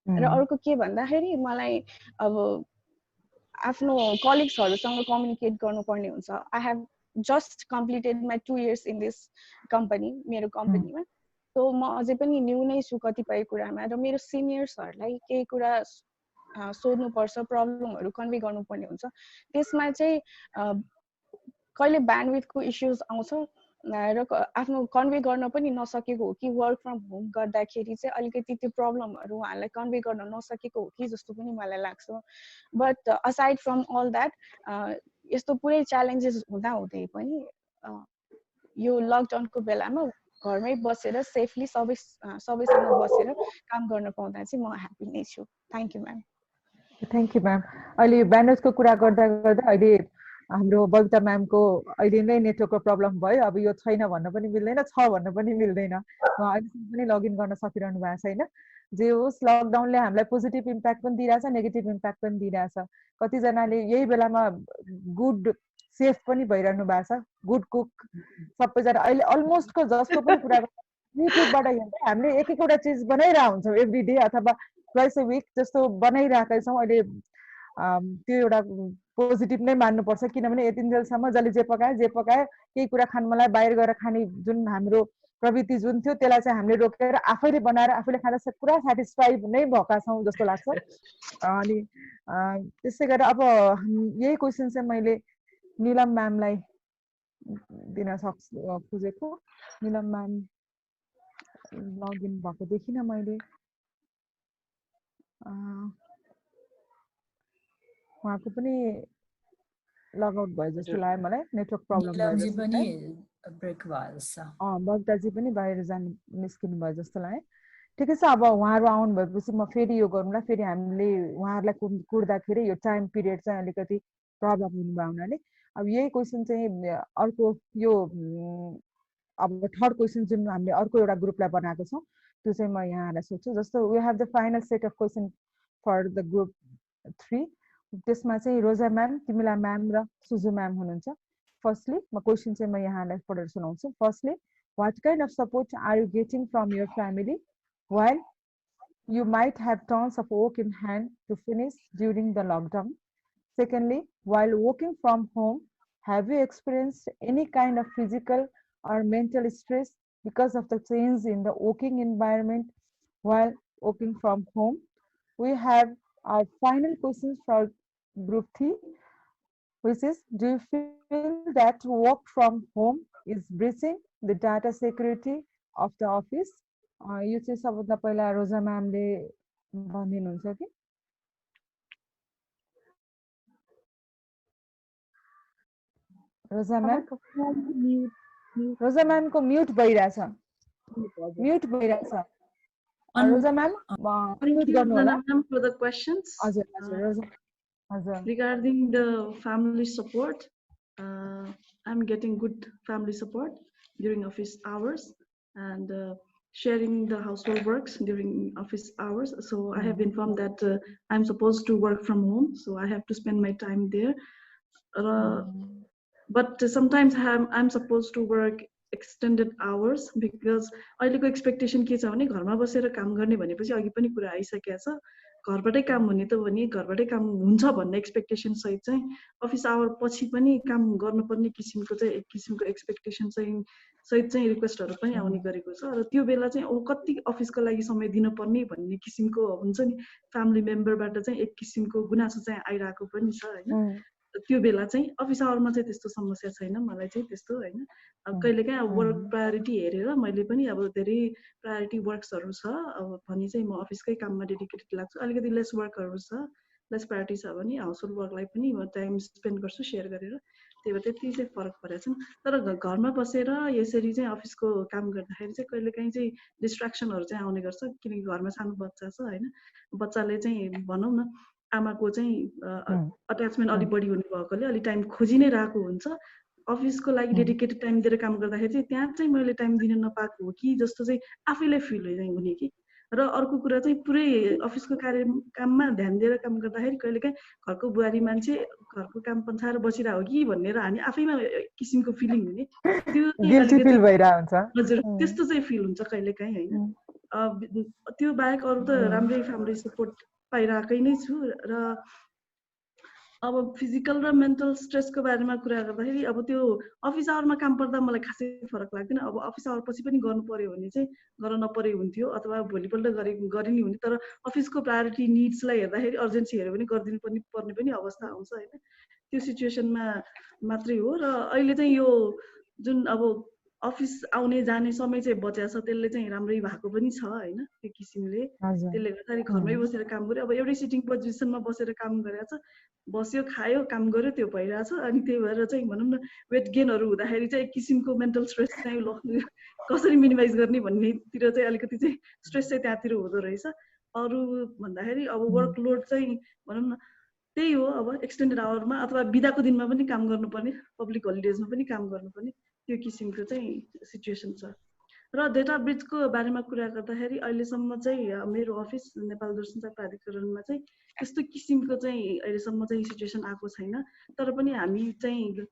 र अर्को के भन्दाखेरि मलाई अब आफ्नो कलिग्सहरूसँग कम्युनिकेट गर्नुपर्ने हुन्छ I have just completed my 2 years in this company मेरो कम्पनीमा सो म अझै पनि न्यू नै छु कतिपय कुरामा र मेरो सिनियर्सहरूलाई केही कुरा सोध्नुपर्छ प्रब्लमहरू कन्भे गर्नुपर्ने हुन्छ त्यसमा चाहिँ कहिले ब्यान्डविथको इस्युज आउँछ र आफ्नो कन्भे गर्न पनि नसकेको हो कि वर्क फ्रम होम गर्दाखेरि चाहिँ अलिकति त्यो प्रब्लमहरू उहाँहरूलाई कन्भे गर्न नसकेको हो कि जस्तो पनि मलाई लाग्छ but aside from all that यस्तो पुरै च्यालेन्जेस हुँदाहुँदै पनि यो लकडाउनको बेलामा घरमै बसेर सेफली सबैसँग बसेर काम गर्न पाउँदा चाहिँ म ह्याप्पी नै छु thank you ma'am thank you ma'am अहिले ब्यान्डविथको कुरा गर्दा गर्दा अहिले हाम्रो बबिता म्यामको अहिले नै नेटवर्कको प्रब्लम भयो अब यो छैन भन्न पनि मिल्दैन छ भन्न पनि मिल्दैन अहिलेसम्म पनि लगइन गर्न सकिरहनु भएको छैन जे होस् लकडाउनले हामीलाई पोजिटिभ इम्प्याक्ट पनि दिइरहेछ नेगेटिभ इम्प्याक्ट पनि दिइरहेछ कतिजनाले यही बेलामा गुड सेफ पनि भइरहनु भएको छ गुड कुक सबैजना अहिले अलमोस्टको जसको पनि कुरा युट्युबबाट हेर्दै हामीले एक एकवटा चिज बनाइरहेको हुन्छौँ एभ्री डे अथवा ट्वाइस अ विक जस्तो बनाइरहेकै छौँ अहिले त्यो एउटा पोजिटिभ नै मान्नुपर्छ किनभने यतिन्जेलसम्म जसले जे पकाए केही कुरा खान मलाई बाहिर गएर खाने जुन हाम्रो प्रवृत्ति जुन थियो त्यसलाई चाहिँ हामीले रोकेर आफैले बनाएर आफूले खाँदा पुरा सेटिस्फाई नै भएका छौँ जस्तो लाग्छ अनि त्यसै गरेर अब यही क्वेसन चाहिँ मैले निलम म्यामलाई दिन खोजेको निलम म्याम लगइन भएको देखिनँ मैले उहाँको पनि लगआउट भयो जस्तो लाग्यो मलाई नेटवर्क प्रब्लम भयो बबिताजी पनि बाहिर निस्किनु भयो जस्तो लाग्यो ठिकै छ अब उहाँहरू आउनु भएपछि म फेरि यो गरौँला फेरि हामीले उहाँहरूलाई कुर्दाखेरि यो टाइम पिरियड चाहिँ अलिकति प्रब्लम हुनुभयो हुनाले अब यही क्वेसन चाहिँ अर्को यो अब थर्ड क्वेसन जुन हामीले अर्को एउटा ग्रुपलाई बनाएको छौँ त्यो चाहिँ म यहाँलाई सोध्छु। जस्तो we have the final set of question for the group 3। त्यसमा चाहिँ रोजा म्याम, तिमिला म्याम र सुजु म्याम हुनुहुन्छ। फर्स्टली म क्वेसन चाहिँ म यहाँलाई पढेर सुनाउँछु। Firstly, what kind of support are you getting from your family while you might have tons of work in hand to finish during the lockdown? Secondly, while working from home, have you experienced any kind of physical or mental stress because of the change in the working environment while working from home? We have our final questions for group 3, which is, do you feel that work from home is breaching the data security of the office? यो चाहिँ सबभन्दा पहिला रोजा म्यामले भनिदिनुहुन्छ कि? रोजा ma'am, रोजा म्यामको mute भइरहेछ, म्युट भइरहेछ। रोजा म्याम म्युट गर्नु होला। For the questions, हजुर हजुर रोजा हजुर। regarding the family support, I'm getting good family support during office hours and sharing the household works during office hours. So I have informed that I'm supposed to work from home, so I have to spend my time there. But sometimes I'm supposed to work extended hours because अहिलेको expectation के छ भने घरमा बसेर काम गर्ने भनेपछि अघि पनि कुरा आइसकेको छ, घरबाटै काम हुने त भने घरबाटै काम हुन्छ भन्ने एक्सपेक्टेसन सहित चाहिँ अफिस आवर पछि पनि काम गर्नुपर्ने किसिमको चाहिँ एक किसिमको एक्सपेक्टेसन चाहिँ सहित चाहिँ रिक्वेस्टहरू पनि आउने गरेको छ। र त्यो बेला चाहिँ कति अफिसको लागि समय दिनुपर्ने भन्ने किसिमको हुन्छ नि, फ्यामिली मेम्बरबाट चाहिँ एक किसिमको गुनासो चाहिँ आइरहेको पनि छ हैन। त्यो बेला चाहिँ अफिस आवरमा चाहिँ त्यस्तो समस्या छैन मलाई चाहिँ त्यस्तो हैन। कहिलेकाहीँ अब वर्क प्रायोरिटी हेरेर मैले पनि अब धेरै प्रायोरिटी वर्क्सहरू छ अब भनी चाहिँ म अफिसकै काममा डेडिकेटेड लाग्छु। अलिकति लेस वर्कहरू छ, लेस प्रायोरिटी छ भने हाउसहोल्ड वर्कलाई पनि म टाइम स्पेन्ड गर्छु सेयर गरेर। त्यही भएर त्यति चाहिँ फरक परेको छ। तर घरमा बसेर यसरी चाहिँ अफिसको काम गर्दाखेरि चाहिँ कहिलेकाहीँ चाहिँ डिस्ट्र्याक्सनहरू चाहिँ आउने गर्छ, किनकि घरमा सानो बच्चा छ हैन। बच्चाले चाहिँ भनौँ न आमाको चाहिँ अट्याचमेन्ट अलि बढी हुने भएकोले अलि टाइम खोजि नै रहेको हुन्छ। अफिसको लागि डेडिकेटेड टाइम दिएर काम गर्दाखेरि चाहिँ त्यहाँ चाहिँ मैले टाइम दिन नपाएको हो कि जस्तो चाहिँ आफैलाई फिल हुने कि। र अर्को कुरा चाहिँ पुरै अफिसको काममा ध्यान दिएर काम गर्दाखेरि कहिलेकाहीँ घरको बुहारी मान्छे घरको काम पन्छाएर बसिरहेको हो कि भनेर हामी आफैमा किसिमको फिलिङ हुने, त्यो हजुर त्यस्तो चाहिँ फिल हुन्छ कहिलेकाहीँ हैन। त्यो बाहेक अरू त राम्रै फ्यामिली सपोर्ट पाइरहेकै नै छु। र अब फिजिकल र मेन्टल स्ट्रेसको बारेमा कुरा गर्दाखेरि अब त्यो अफिस आवरमा काम पर्दा मलाई खासै फरक लाग्दैन। अब अफिस आवर पछि पनि गर्नु पर्यो भने चाहिँ गर्न नपरे हुन्थ्यो अथवा भोलिपल्ट गरे नि हुने। तर अफिसको प्रायोरिटी निड्सलाई हेर्दाखेरि अर्जेन्सी हेऱ्यो भने गरिदिनु पर्ने पनि अवस्था आउँछ हैन। त्यो सिचुएसनमा मात्रै हो। र अहिले चाहिँ यो जुन अब अफिस आउने जाने समय चाहिँ बच्या छ त्यसले चाहिँ राम्रै भएको पनि छ हैन। त्यो किसिमले त्यसले गर्दाखेरि घरमै बसेर काम गर्यो। अब एउटै सिटिङ पोजिसनमा बसेर काम गरेछ, बस्यो खायो काम गर्यो त्यो भइरहेछ। अनि त्यही भएर चाहिँ भनौँ न वेट गेनहरू हुँदाखेरि चाहिँ एक किसिमको मेन्टल स्ट्रेस चाहिँ कसरी मिनिमाइज गर्ने भन्नेतिर चाहिँ अलिकति चाहिँ स्ट्रेस चाहिँ त्यहाँतिर हुँदो रहेछ। अरू भन्दाखेरि अब वर्कलोड चाहिँ भनौँ न त्यही हो, अब एक्सटेन्डेड आवरमा अथवा बिदाको दिनमा पनि काम गर्नुपर्ने, पब्लिक होलिडेजमा पनि काम गर्नुपर्ने, त्यो किसिमको चाहिँ सिचुएसन छ। र डेटा ब्रिचको बारेमा कुरा गर्दाखेरि अहिलेसम्म चाहिँ मेरो अफिस नेपाल दूरसञ्चार प्राधिकरणमा चाहिँ त्यस्तो किसिमको चाहिँ अहिलेसम्म चाहिँ सिचुएसन आएको छैन। तर पनि हामी चाहिँ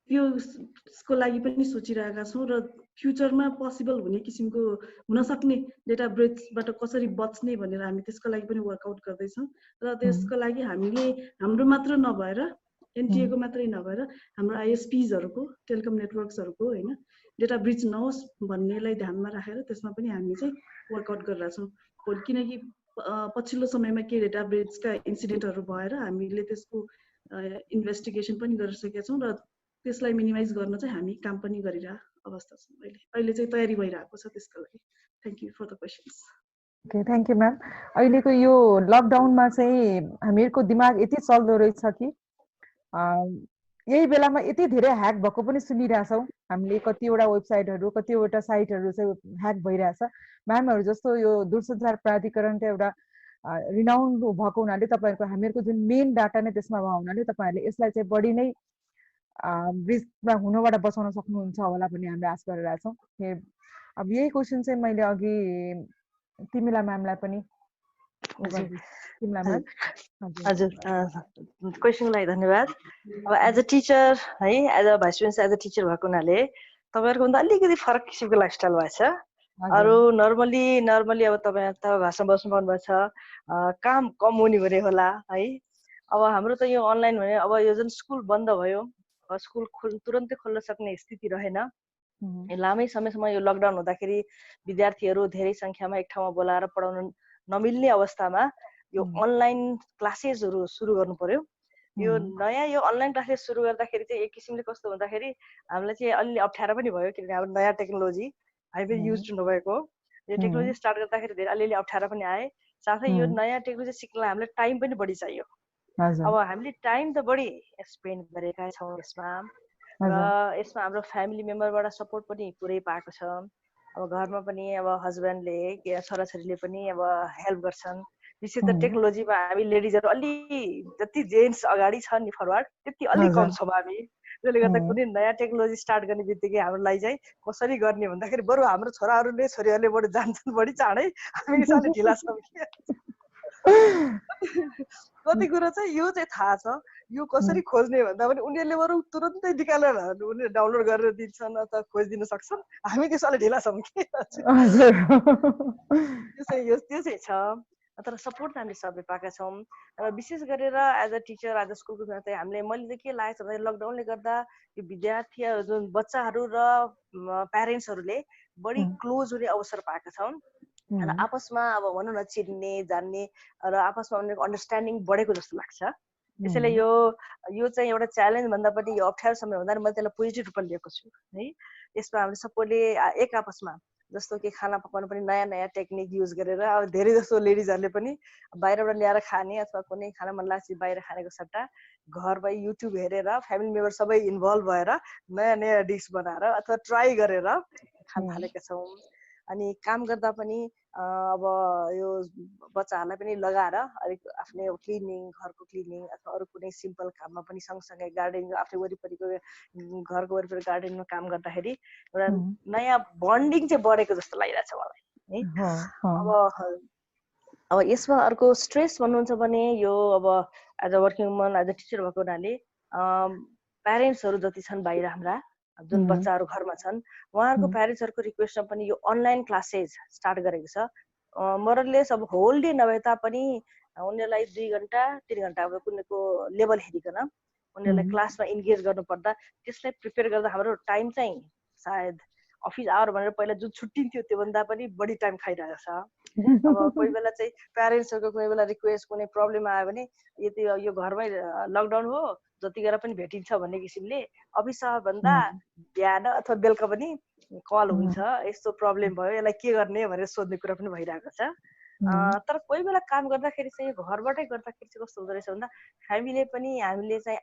त्यसको लागि पनि सोचिरहेका छौँ र फ्युचरमा पोसिबल हुने किसिमको हुन सक्ने डेटा ब्रिचबाट कसरी बच्ने भनेर हामी त्यसको लागि पनि वर्कआउट गर्दैछौँ। र त्यसको लागि हामीले हाम्रो मात्र नभएर एनटिएको मात्रै नभएर हाम्रो आइएसपीजहरूको टेलिकम नेटवर्क्सहरूको हैन डेटा ब्रिच नहोस् भन्नेलाई ध्यानमा राखेर त्यसमा पनि हामी चाहिँ वर्कआउट गरिरहेछौँ। किनकि पछिल्लो समयमा के डेटा ब्रिचका इन्सिडेन्टहरू भएर हामीले त्यसको इन्भेस्टिगेसन पनि गरिसकेका छौँ र त्यसलाई मिनिमाइज गर्न चाहिँ हामी काम पनि गरिरहेको अवस्था छ। अहिले चाहिँ तयारी भइरहेको छ त्यसको लागि। Thank you for the questions. Okay, thank you ma'am. अहिलेको यो लकडाउनमा चाहिँ हामीहरूको दिमाग यति चल्दो रहेछ कि यही बेलामा यति धेरै ह्याक भएको पनि सुनिरहेछौँ हामीले। कतिवटा वेबसाइटहरू कतिवटा साइटहरू चाहिँ ह्याक भइरहेछ। म्यामहरू जस्तो यो दूरसञ्चार प्राधिकरण चाहिँ एउटा रिनाउन्ड भएको हुनाले तपाईँहरूको हामीहरूको जुन मेन डाटा नै त्यसमा भएको हुनाले तपाईँहरूले यसलाई चाहिँ बढी नै ब्रिजमा हुनबाट बचाउन सक्नुहुन्छ होला भन्ने हामीले आश गरिरहेका छौँ। अब यही क्वेसन चाहिँ मैले अघि तिमीला म्यामलाई पनि तिमीला म्याम हजुर क्वेसनको लागि धन्यवाद। अब एज अ टिचर है, as a vice principal, as a teacher भएको हुनाले तपाईँहरूको भन्दा अलिकति फरक किसिमको लाइफस्टाइल भएछ। अरू नर्मली अब तपाईँ त घरमा बस्नु पाउनुभएको छ, काम कम हुने भने होला है। अब हाम्रो त यो अनलाइन भने अब यो जुन स्कुल बन्द भयो, स्कुल तुरन्तै खोल्न सक्ने स्थिति रहेन। लामै समयसम्म यो लकडाउन हुँदाखेरि विद्यार्थीहरू धेरै सङ्ख्यामा एक ठाउँमा बोलाएर पढाउन नमिल्ने अवस्थामा यो अनलाइन क्लासेसहरू सुरु गर्नु पर्यो। यो नयाँ यो अनलाइन क्लासेस सुरु गर्दाखेरि चाहिँ एक किसिमले कस्तो भन्दाखेरि हामीलाई चाहिँ अलि अप्ठ्यारो पनि भयो, किनभने हाम्रो नयाँ टेक्नोलोजी हामीले युज नभएको। यो टेक्नोलोजी स्टार्ट गर्दाखेरि धेरै अलिअलि अप्ठ्यारो पनि आए। साथै यो नयाँ टेक्नोलोजी सिक्नलाई हामीलाई टाइम पनि बढी चाहियो। अब हामीले टाइम त बढी स्पेन्ड गरेका छौँ यसमा, र यसमा हाम्रो फ्यामिली मेम्बरबाट सपोर्ट पनि पुरै पाएको छ। अब घरमा पनि अब हस्बेन्डले छोराछोरीले पनि अब हेल्प गर्छन्। विशेष त टेक्नोलोजीमा हामी लेडिजहरू अलि जति जेन्ट्स अगाडि छ नि फरवार्ड, त्यति अलि कम छौँ हामी। त्यसले गर्दा कुनै नयाँ टेक्नोलोजी स्टार्ट गर्ने बित्तिकै हामीलाई चाहिँ कसरी गर्ने भन्दाखेरि बरु हाम्रो छोराहरूले छोरीहरूले बरु जान्छन् बढी चाँडै, हामी सानो ढिला छौँ कि। कति कुरा चाहिँ यो चाहिँ थाहा छ, यो कसरी खोज्ने भन्दा पनि उनीहरूले बरु तुरन्तै निकालेर उनीहरूले डाउनलोड गरेर दिन्छन् अथवा खोजिदिन सक्छन्। हामी त्यसैले ढिला छौँ कि। त्यो चाहिँ छ। तर सपोर्ट त हामीले सबै पाएका छौँ। र विशेष गरेर as a teacher, as a स्कुलको चाहिँ हामीले मैले चाहिँ के लागेको छ भने लकडाउनले गर्दा यो विद्यार्थीहरू जुन बच्चाहरू र प्यारेन्ट्सहरूले बढी क्लोज हुने अवसर पाएका छौँ। र आपसमा अब भनौँ न चिन्ने जान्ने र आपसमा उनीहरूको अन्डरस्ट्यान्डिङ बढेको जस्तो लाग्छ। त्यसैले यो चाहिँ एउटा च्यालेन्ज भन्दा पनि यो अप्ठ्यारो समय भन्दा मैले त्यसलाई पोजिटिभ रूपमा लिएको छु है। यसमा हामीले सबैले एक आपसमा जस्तो कि खाना पकाउनु पनि नयाँ नयाँ टेक्निक युज गरेर अब धेरै जस्तो लेडिजहरूले पनि बाहिरबाट ल्याएर खाने अथवा कुनै खाना मन लाग्छ बाहिर खानेको सट्टा घरमै युट्युब हेरेर फ्यामिली मेम्बर सबै इन्भल्भ भएर नयाँ नयाँ डिस बनाएर अथवा ट्राई गरेर खान थालेका छौँ। अनि काम गर्दा पनि अब यो बच्चाहरूलाई पनि लगाएर अलिक आफ्नो क्लिनिङ, घरको क्लिनिङ अथवा अरू कुनै सिम्पल काममा पनि सँगसँगै गार्डनिङ, आफ्नो वरिपरिको घरको वरिपरि गार्डनिङमा काम गर्दाखेरि एउटा नयाँ बन्डिङ चाहिँ बढेको जस्तो लागिरहेछ मलाई है। अब यसमा अर्को स्ट्रेस भन्नुहुन्छ भने यो अब as a working woman, as a teacher भएको हुनाले प्यारेन्ट्सहरू जति छन् बाहिर हाम्रा जुन बच्चाहरू घरमा छन् उहाँहरूको प्यारेन्ट्सहरूको रिक्वेस्टमा पनि यो अनलाइन क्लासेस स्टार्ट गरेको छ। मोरलेस अब होल डे नभए तापनि उनीहरूलाई 2 घन्टा 3 घन्टा अब कुनैको लेभल हेरिकन उनीहरूलाई क्लासमा इन्गेज गर्नुपर्दा त्यसलाई प्रिपेयर गर्दा हाम्रो टाइम चाहिँ सायद अफिस आवर भनेर पहिला जुन छुट्टिन्थ्यो त्योभन्दा पनि बढी टाइम खाइरहेको छ। अब कोही बेला चाहिँ प्यारेन्ट्सहरूको कुनै बेला रिक्वेस्ट कुनै प्रब्लम आयो भने यति यो घरमै लकडाउन हो जतिखेर पनि भेटिन्छ भन्ने किसिमले अफिस भन्दा बिहान अथवा बेलुका पनि कल हुन्छ, यस्तो प्रब्लम भयो यसलाई के गर्ने भनेर सोध्ने कुरा पनि भइरहेको छ। तर कोही बेला काम गर्दाखेरि चाहिँ घरबाटै गर्दाखेरि चाहिँ कस्तो हुँदो रहेछ भन्दा फ्यामिलीले पनि हामीले चाहिँ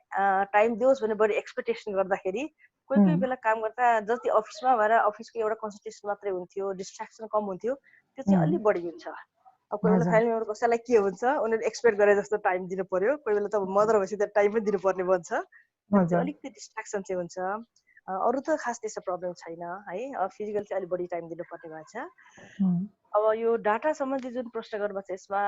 टाइम दियोस् भने बढी एक्सपेक्टेसन गर्दाखेरि कोही कोही बेला काम गर्दा जति अफिसमा भएर अफिसको एउटा कन्सन्ट्रेसन मात्रै हुन्थ्यो, डिस्ट्र्याक्सन कम हुन्थ्यो, त्यो चाहिँ अलिक बढी हुन्छ। अब कोही बेला फ्यामिली मेम्बर कसैलाई के हुन्छ उनीहरू एक्सपेक्ट गरे जस्तो टाइम दिनु पर्यो, कोही बेला त मदर भएपछि त टाइम पनि दिनुपर्ने बन्छ, अलिकति डिस्ट्र्याक्सन चाहिँ हुन्छ। अरू त खास त्यस्तो प्रब्लम छैन है। फिजिकल चाहिँ अलिक बढी टाइम दिनुपर्ने भएछ। अब यो डाटा सम्बन्धी जुन प्रश्न गर्नुभएको छ यसमा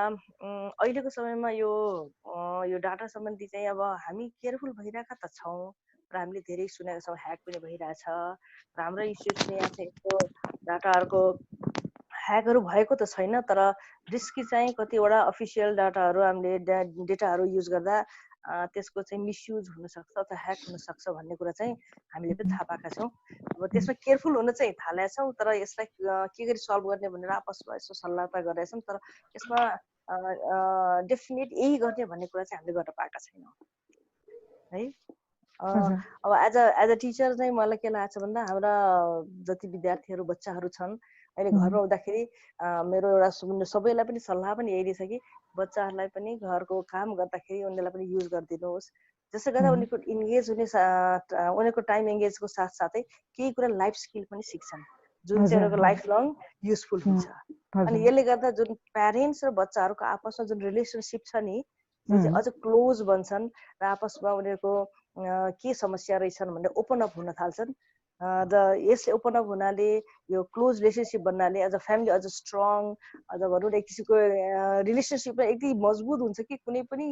अहिलेको समयमा यो डाटा सम्बन्धी चाहिँ अब हामी केयरफुल भइरहेका त छौँ र हामीले धेरै सुनेका छौँ ह्याक पनि भइरहेछ। र हाम्रो इन्स्टिट्युटले यहाँ चाहिँ यस्तो डाटाहरूको ह्याकहरू भएको त छैन, तर रिस्की चाहिँ कतिवटा अफिसियल डाटाहरू हामीले डेटाहरू युज गर्दा त्यसको चाहिँ मिसयुज हुनसक्छ अथवा ह्याक हुनसक्छ भन्ने कुरा चाहिँ हामीले पनि थाहा पाएका छौँ। अब त्यसमा केयरफुल हुन चाहिँ थालेका छौँ, तर यसलाई के गरी सल्भ गर्ने भनेर आपसमा यसो सल्लाह त गरेका छौँ, तर यसमा डेफिनेट यही गर्ने भन्ने कुरा चाहिँ हामीले गर्न पाएका छैनौँ है। अब एज अ टिचर चाहिँ मलाई के लागेको छ भन्दा हाम्रा जति विद्यार्थीहरू बच्चाहरू छन् अहिले घरमा हुँदाखेरि मेरो एउटा सबैलाई पनि सल्लाह पनि यही रहेछ कि बच्चाहरूलाई पनि घरको काम गर्दाखेरि उनीहरूलाई पनि युज गरिदिनुहोस्, जसले गर्दा उनीहरूको इन्गेज हुने उनीहरूको टाइम इन्गेजको साथसाथै केही कुरा लाइफ स्किल पनि सिक्छन् जुन चाहिँ उनीहरूको लाइफ लङ युजफुल हुन्छ। अनि यसले गर्दा जुन प्यारेन्ट्स र बच्चाहरूको आपसमा जुन रिलेसनसिप छ नि जुन चाहिँ अझ क्लोज बन्छन् र आपसमा उनीहरूको के समस्या रहेछन् भनेर ओपन अप हुन थाल्छन् यसले ओपन अप हुनाले यो क्लोज रिलेसनसिप बन्नाले एज अ फ्यामिली अझ स्ट्रङ अझ भनौँ न एक किसिमको रिलेसनसिप यति मजबुत हुन्छ कि कुनै पनि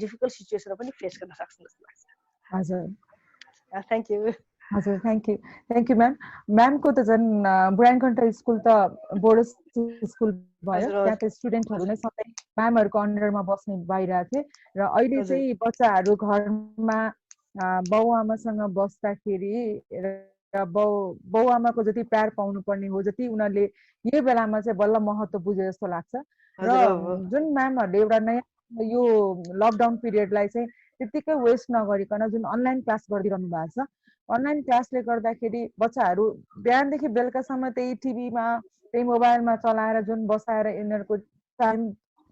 डिफिकल्ट सिचुएसन पनि फेस गर्न सक्छ जस्तो लाग्छ हजुर थ्याङ्क यू हजुर थ्याङ्क यू म्याम को त झन् बुढानकण्ठ स्कुल त बोर्ड स्कुल भयो त्यहाँ त स्टुडेन्टहरू नै सधैँ म्यामहरूको अन्डरमा बस्ने भइरहेको थिए र अहिले चाहिँ बच्चाहरू घरमा बाउआमासँग बस्दाखेरि र बाउआमाको जति प्यार पाउनु पर्ने हो जति उनीहरूले यो बेलामा चाहिँ बल्ल महत्त्व बुझे जस्तो लाग्छ र जुन म्यामहरूले एउटा नयाँ यो लकडाउन पिरियडलाई चाहिँ त्यत्तिकै वेस्ट नगरिकन जुन अनलाइन क्लास गरिरहनु भएको छ अनलाइन क्लासले गर्दाखेरि बच्चाहरू बिहानदेखि बेलुकासम्म त्यही टिभीमा त्यही मोबाइलमा चलाएर जुन बसाएर यिनीहरूको टाइम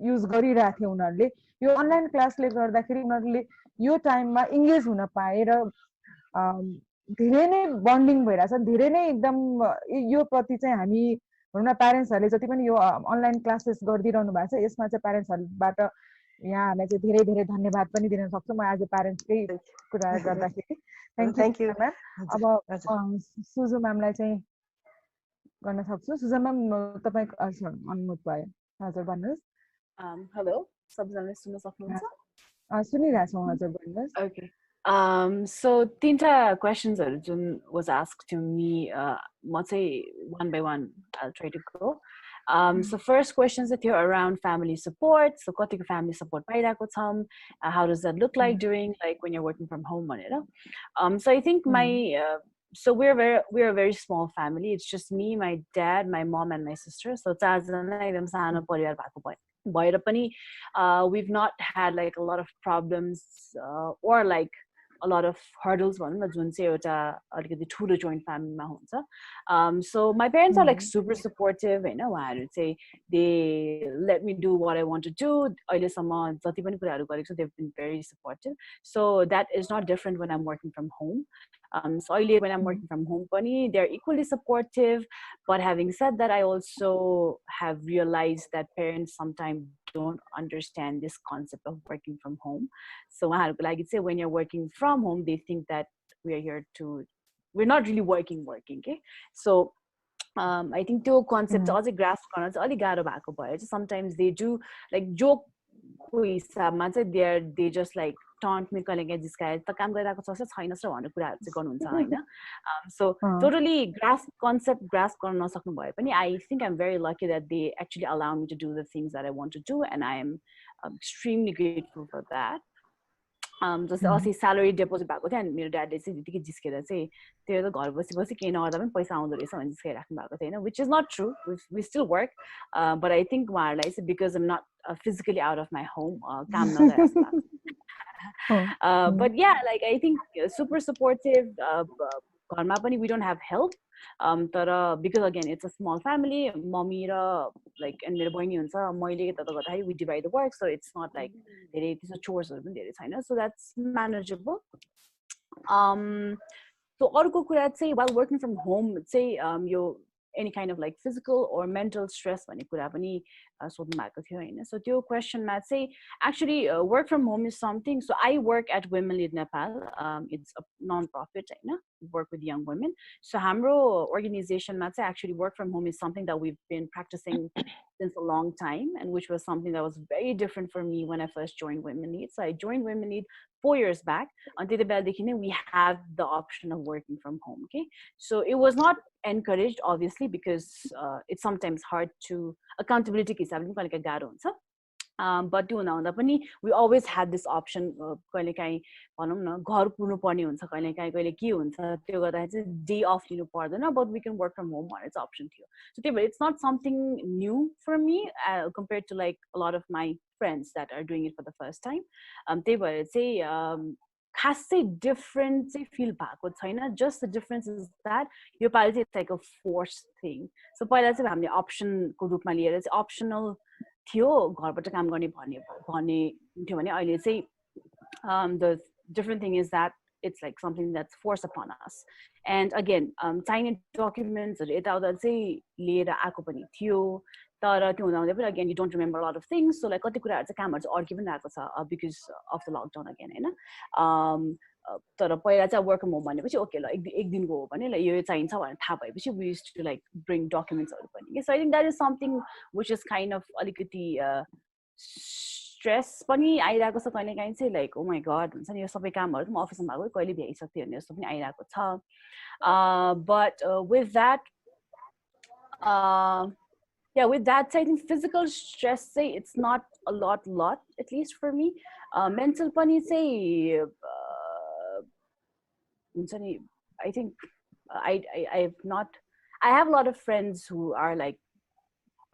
युज गरिरहेको थियो उनीहरूले यो अनलाइन क्लासले गर्दाखेरि उनीहरूले यो टाइममा इङ्गेज हुन पाए र धेरै नै बन्डिङ भइरहेछ धेरै नै एकदम यो प्रति चाहिँ हामी भनौँ न प्यारेन्ट्सहरूले जति पनि यो अनलाइन क्लासेस गरिदिइरहनु भएको छ यसमा चाहिँ प्यारेन्ट्सहरूबाट यहाँहरूलाई चाहिँ धेरै धेरै धन्यवाद पनि दिन सक्छु म एज अ प्यारेन्ट्सकै कुरा गर्दाखेरि थ्याङ्क यू म्याम अब सुजु म्यामलाई चाहिँ गर्न सक्छु सुजु म्याम तपाईँको अनुमति भयो हजुर भन्नुहोस् हेलो सबैजनाले सुन्न सक्नुहुन्छ सुनिरहेको छौँ हजुर भन्नुहोस् ओके so तीनटा questions जुन was asked to me म चाहिँ one by one I'll try to go so first questions that you're around family support so कतिको family support पाइरहेको छौँ how does that look like during like when you're working from home भनेर so I think my so we're a very small family it's just me my dad my mom and my sister so चारजना एकदम सानो परिवार भएको भएर पनि we've not had like a lot of problems or like a lot of hurdles भनौँ न जुन चाहिँ एउटा अलिकति ठुलो joint family-मा हुन्छ so my parents are like super supportive हैन उहाँहरू चाहिँ they let me do what I want to do अहिलेसम्म जति पनि कुराहरू गरेको छ they've been very supportive so that is not different when I'm working from home so when I'm working from home they're equally supportive but having said that I also have realized that parents sometimes don't understand this concept of working from home so like I say when you're working from home they think that we're not really working okay so I think त्यो concept अझै grasp गर्न चाहिँ अलि गाह्रो भएको भएर चाहिँ sometimes they do like joke को हिसाबमा चाहिँ they just like taunt me कहिलेकाहीँ जिस्काएर त काम गरिरहेको छ छैनस् र भन्ने कुराहरू चाहिँ गर्नुहुन्छ हैन so totally concept grasp गर्न नसक्नु भए पनि I think I'm very lucky that they actually allow me to do the things that I want to do and I am extremely grateful for that जस्तै अस्ति salary deposit भएको थियो अनि मेरो ड्याडले चाहिँ त्यतिकै जिस्केर चाहिँ त्यो त घर बसी केही नगर्दा पनि पैसा आउँदो रहेछ भने जिस्काइराख्नु भएको थियो हैन which is not true we still work but I think उहाँहरूलाई चाहिँ because I'm not physically out of my home काम नगरेको but yeah like I think super supportive घरमा पनि we don't have help तर because again it's a small family mommy र like and मेरो बहिनी हुन्छ मैले यता गर्दाखेरि we divide the work so it's not like धेरै त्यस्तो chores हरु पनि धेरै छैन so that's manageable so अर्को कुरा चाहिँ while working from home चाहिँ यो any kind of like physical or mental stress भन्ने कुरा पनि सोध्नु भएको थियो हैन so त्यो क्वेशनमा चाहिँ actually work from home is something so I work at Women Lead Nepal it's a non-profit हैन work with young women so हाम्रो organization मा चाहिँ actually work from home is something that we've been practicing since a long time and which was something that was very different for me when I first joined Women Lead so I joined Women Lead 4 years back until the बेलादेखि नै we have the option of working from home okay so it was not encouraged obviously because it's sometimes hard to accountability के हिसाबले पनि कहिलेकाहीँ गाह्रो हुन्छ but त्यो हुँदा पनि we always had this option कहिलेकाहीँ भनौँ न घर पुग्नु पर्ने हुन्छ कहिलेकाहीँ कहिले के हुन्छ त्यो गर्दा चाहिँ day off लिनु पर्दैन but we can work from home भन्ने चाहिँ option थियो so त्यही भएर it's not something new for me compared to like a lot of my friends that are doing it for the first time त्यही भएर चाहिँ खासै डिफरेन्ट चाहिँ फिल भएको छैन just the difference is that यो पालि चाहिँ it's like a force thing so पहिला चाहिँ हामीले अप्सनको रूपमा लिएर चाहिँ अप्सनल थियो घरबाट काम गर्ने भन्ने थियो भने अहिले चाहिँ the different thing is that it's like something that's forced upon us and again चाहिने डकुमेन्ट्सहरु यताउता चाहिँ लिएर आएको पनि थियो तर त्यो हुँदा पनि again you don't remember a lot of things so like कति कुराहरु चाहिँ कामहरु चाहिँ अड्कि पनि रहेको छ because of the lockdown again हैन तर पहिला चाहिँ वर्क फ्रम होम भनेपछि ओके ल एक दिनको हो भने ल यो चाहिन्छ भनेर थाहा भएपछि we used to like bring डकुमेन्ट्सहरू पनि के so I think that is something which is kind of अलिकति स्ट्रेस पनि आइरहेको छ कहिलेकाहीँ चाहिँ लाइक ओ माई गड हुन्छ नि यो सबै कामहरू म अफिसमा भएको कहिले भ्याइसक्थेँ भन्ने जस्तो पनि आइरहेको छ but with that yeah, with that, I think physical stress, say it's not a lot, at least for me. Mental pani say, I think I've not. I have a lot of friends who are like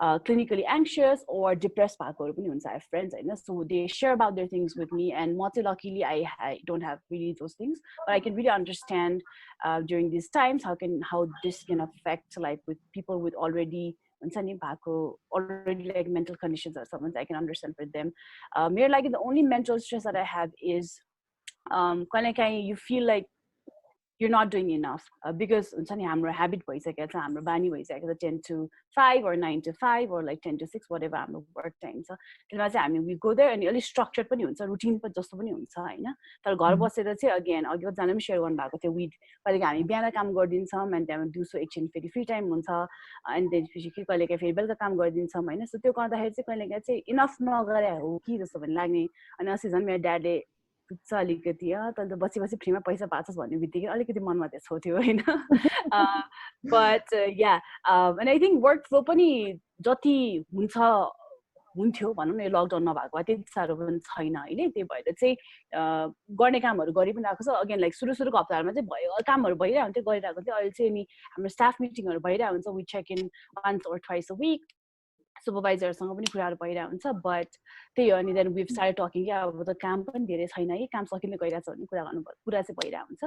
clinically anxious or depressed. I have friends, so they share about their things with me. And luckily, I don't have really those things, but I can really understand during these times how this can affect like with people with already like mental conditions or something. I can understand for them. Mere like the only mental stress that I have is you feel like you're not doing enough because हाम्रो habit भइसकेको छ हाम्रो बानी भइसकेको छ 10 to 5 or 9 to 5 or like 10 to 6 whatever हाम्रो work time छ त्यसमा चाहिँ हामी we go there अनि अलि structured पनि हुन्छ routine पनि जस्तो पनि हुन्छ हैन तर घर बसेर चाहिँ again अघि जनाले पनि share गर्नु भएको थियो कहिले हामी बिहान काम गर्दिन्छौँ अनि त्यहाँ दिउँसो एकछिन फेरि फ्री टाइम हुन्छ अनि त्यसपछि कहिले फेरि बेलुका काम गर्दिन्छौँ हैन सो त्यो गर्दाखेरि चाहिँ कहिले चाहिँ इनफ नगरे हो कि जस्तो पनि लाग्ने अनि अस्ति झन् मेरो ड्याडले अलिकति तैँले त बसी फ्रीमा पैसा पाछस् भन्ने बित्तिकै अलिकति मनमा त्यसो थियो हैन but yeah and I think work flow पनि जति हुन्थ्यो भनौँ न यो लकडाउन नभएको त्यति साह्रो पनि छैन होइन त्यही भएर चाहिँ गर्ने कामहरू गरि पनि रहेको छ अगेन लाइक सुरुको हप्ताहरूमा चाहिँ कामहरू भइरहेको हुन्थ्यो गरिरहेको थियो अहिले चाहिँ नि हाम्रो स्टाफ मिटिङहरू भइरहेको हुन्छ we check in once or twice a week सुपरभाइजरसँग पनि कुराहरू भइरहेको हुन्छ बट त्यही हो अनि देन वी स्टार्ट टकिङ कि अब त काम पनि धेरै छैन है काम सकिँदै गइरहेको छ भन्ने कुरा चाहिँ भइरहेको हुन्छ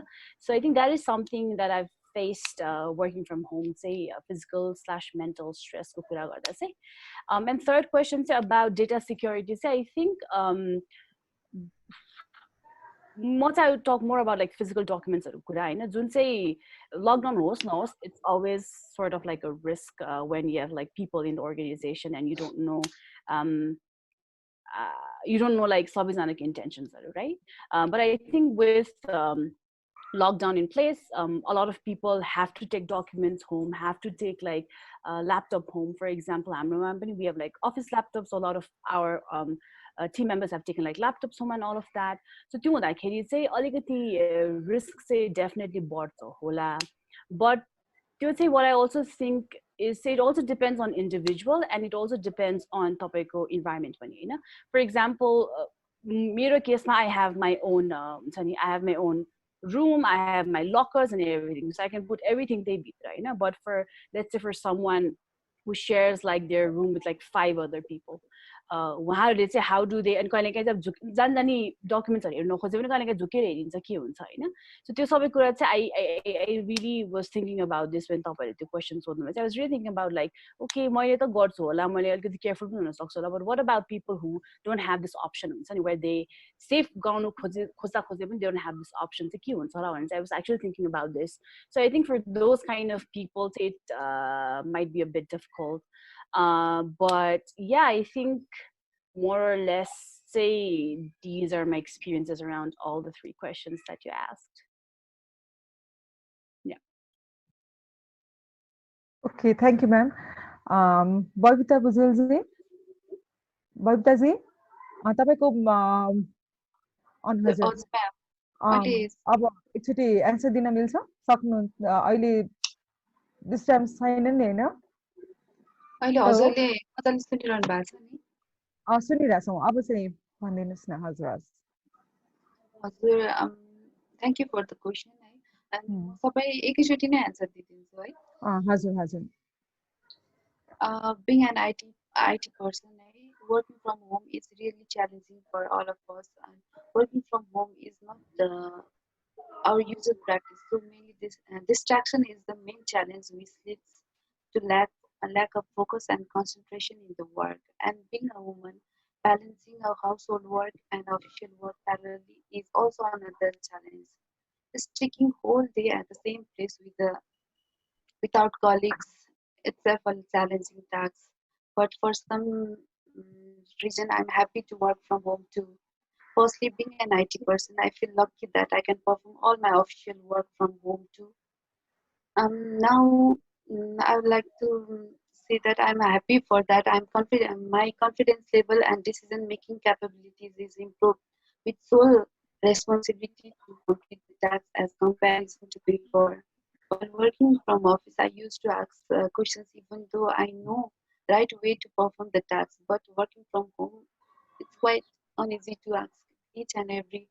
so I think that is something that I faced working from home, say physical/mental stress ko kura garda chai. And third question say about data security. Say I think I would talk more about like physical documents kura haina jun चाहिँ lockdown होस् नहोस् it's always sort of like a risk when you have like people in the organization and you don't know like सबैजनाको intentions right but I think with lockdown in place a lot of people have to take documents home have to take like laptop home for example we have like office laptops so a lot of our team members have taken like laptops home and all of that so त्यो हुँदाखेरि चाहिँ अलिकति risk चाहिँ definitely बढ्छ होला but त्यो चाहिँ what I also think is it also depends on individual and it also depends on तपाईँको environment पनि हैन for example मेरो केसमा I have my own I have my own room I have my lockers and everything so I can put everything they beat right now but for let's say for someone who shares like their room with like 5 other people उहाँहरूले चाहिँ how do they and कहिलेकाहीँ चाहिँ जानी डकुमेन्ट्सहरू हेर्न खोज्यो भने कहिलेकाहीँ झुकेर हेरिन्छ के हुन्छ हैन सो त्यो सबै कुरा चाहिँ I really was thinking about this when तपाईहरुले त्यो question सोध्नुभयो I was really thinking about like okay मैले त गर्छु होला मैले अलिकति केयरफुल पनि हुन सक्छु होला but what about people who don't have this option हुन्छ नि where they safe गाउनु खोज्दा पनि they don't have this option चाहिँ के हुन्छ होला भनेर I was actually thinking about this so I think for those kind of people it might be a bit difficult but yeah I think more or less say these are my experiences around all the 3 questions that you asked yeah okay thank you ma'am Babita Bujal ji Babita ji तपाईको on हजुर अब एकचोटी answer दिन मिल्छ सक्नु अहिले this time छैन नि हैन अहिले हजुरले मजाले सुनिरहनु भएको छ नि सुनिरहेको छौँ अब चाहिँ भनिदिनुस् न हजुर हजुर thank you for the question है अनि सबै एकैचोटी नै आन्सर दिदिन्छु है हजुर हजुर being an IT person working from home is really challenging for all of us and working from home is not our usual practice so mainly this distraction is the main challenge which leads to lack of focus and concentration in the work and being a woman balancing our household work and official work parallelly is also another challenge just taking whole day at the same place without colleagues itself a challenging task but for some reason I'm happy to work from home too Firstly, being an IT person, I feel lucky that I can perform all my official work from home too. Now, I would like to say that I'm happy for that. I'm confident. My confidence level and decision-making capabilities is improved with sole responsibility to complete the tasks as comparison to before. While working from office, I used to ask questions even though I know right way to perform the task. But working from home, it's quite uneasy to ask each and every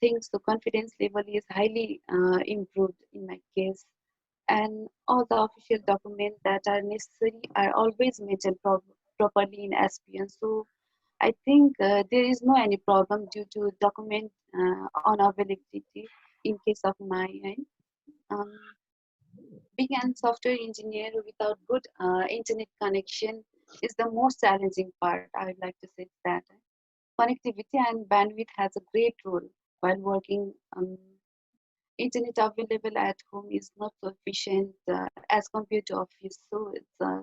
thing. So confidence level is highly improved in my case, and all the official documents that are necessary are always mentioned properly in SPN. So I think there is no any problem due to document unavailability in case of my end. Um, being a software engineer without good internet connection is the most challenging part. I would like to say that connectivity and bandwidth has a great role while working. Internet available at home is not so efficient as compared to office, so it's a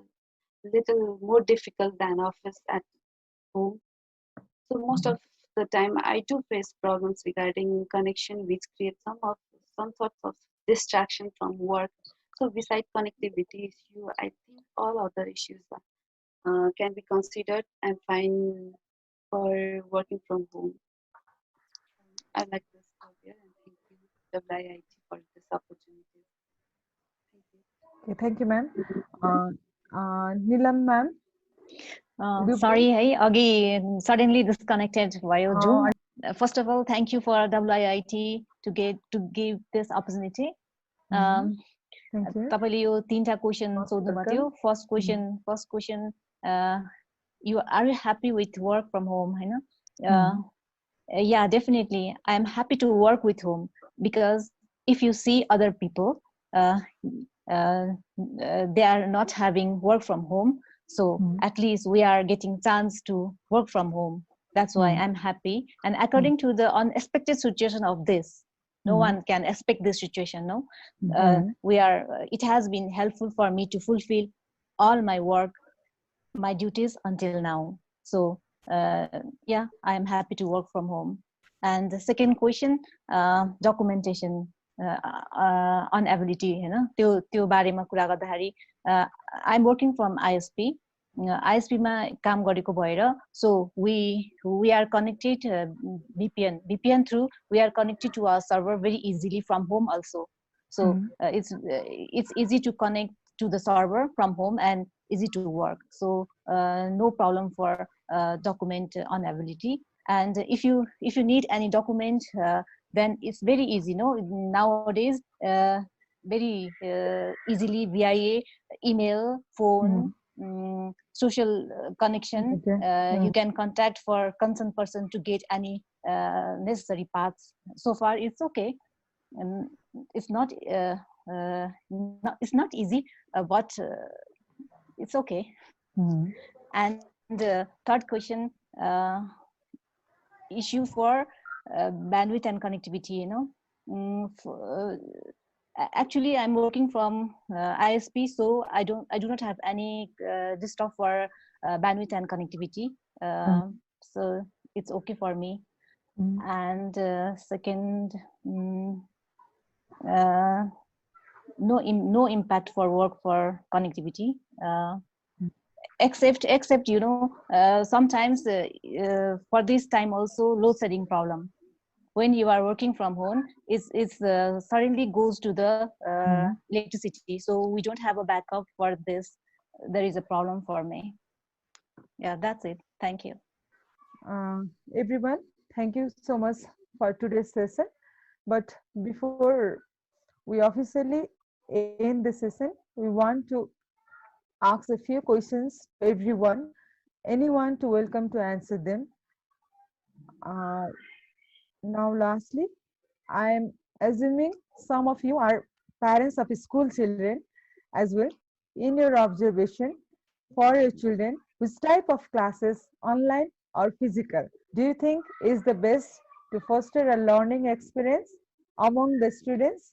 little more difficult than office at home. So most of the time I do face problems regarding connection, which create some sorts of distraction from work. So beside connectivity issue, I think all other issues can be considered and fine for working from home. I like this idea and thank you WIIT for this opportunity. Thank you. Okay, thank you, ma'am. Nilam, ma'am. Sorry, hey, Agi suddenly disconnected via Zoom. First of all, thank you for WIIT to give this opportunity. Thank you. तपाईँले यो तीनटा question सोध्नुभएको थियो. First question, are you happy with work from home? हैन? Yeah, definitely. I'm happy to work with home because if you see other people, they are not having work from home. So at least we are getting chance to work from home. That's why I'm happy. And according to the unexpected situation of this, no one can expect this situation. No, it has been helpful for me to fulfill all my work, my duties until now. So yeah, I am happy to work from home. And the second question, documentation on ability, त्यो बारेमा कुरा गर्दाखेरि I'm working from ISP. ISP मा काम गरेको भएर, so we are connected VPN through, we are connected to our server very easily from home also. So it's easy to connect to the server from home and easy to work. So no problem for document on ability. And if you need any document, then it's very easy. No, nowadays very easily via email, phone, social connection. You can contact for concerned person to get any necessary parts. So far, it's okay. It's not easy, but it's okay. And the third question, issue for bandwidth and connectivity. Actually, I'm working from ISP, so I do not have any disturb for bandwidth and connectivity. So it's okay for me. And second, no impact for work for connectivity. Except sometimes for this time also load shedding problem. When you are working from home, it's suddenly goes to the electricity, so we don't have a backup for this. There is a problem for me. Yeah, that's it. Thank you. Everyone, thank you so much for today's session. But before we officially end the session, we want to ask a few questions to everyone. Anyone to welcome to answer them. Now, lastly, I am assuming some of you are parents of school children as well. In your observation, for your children, which type of classes, online or physical, do you think is the best to foster a learning experience among the students?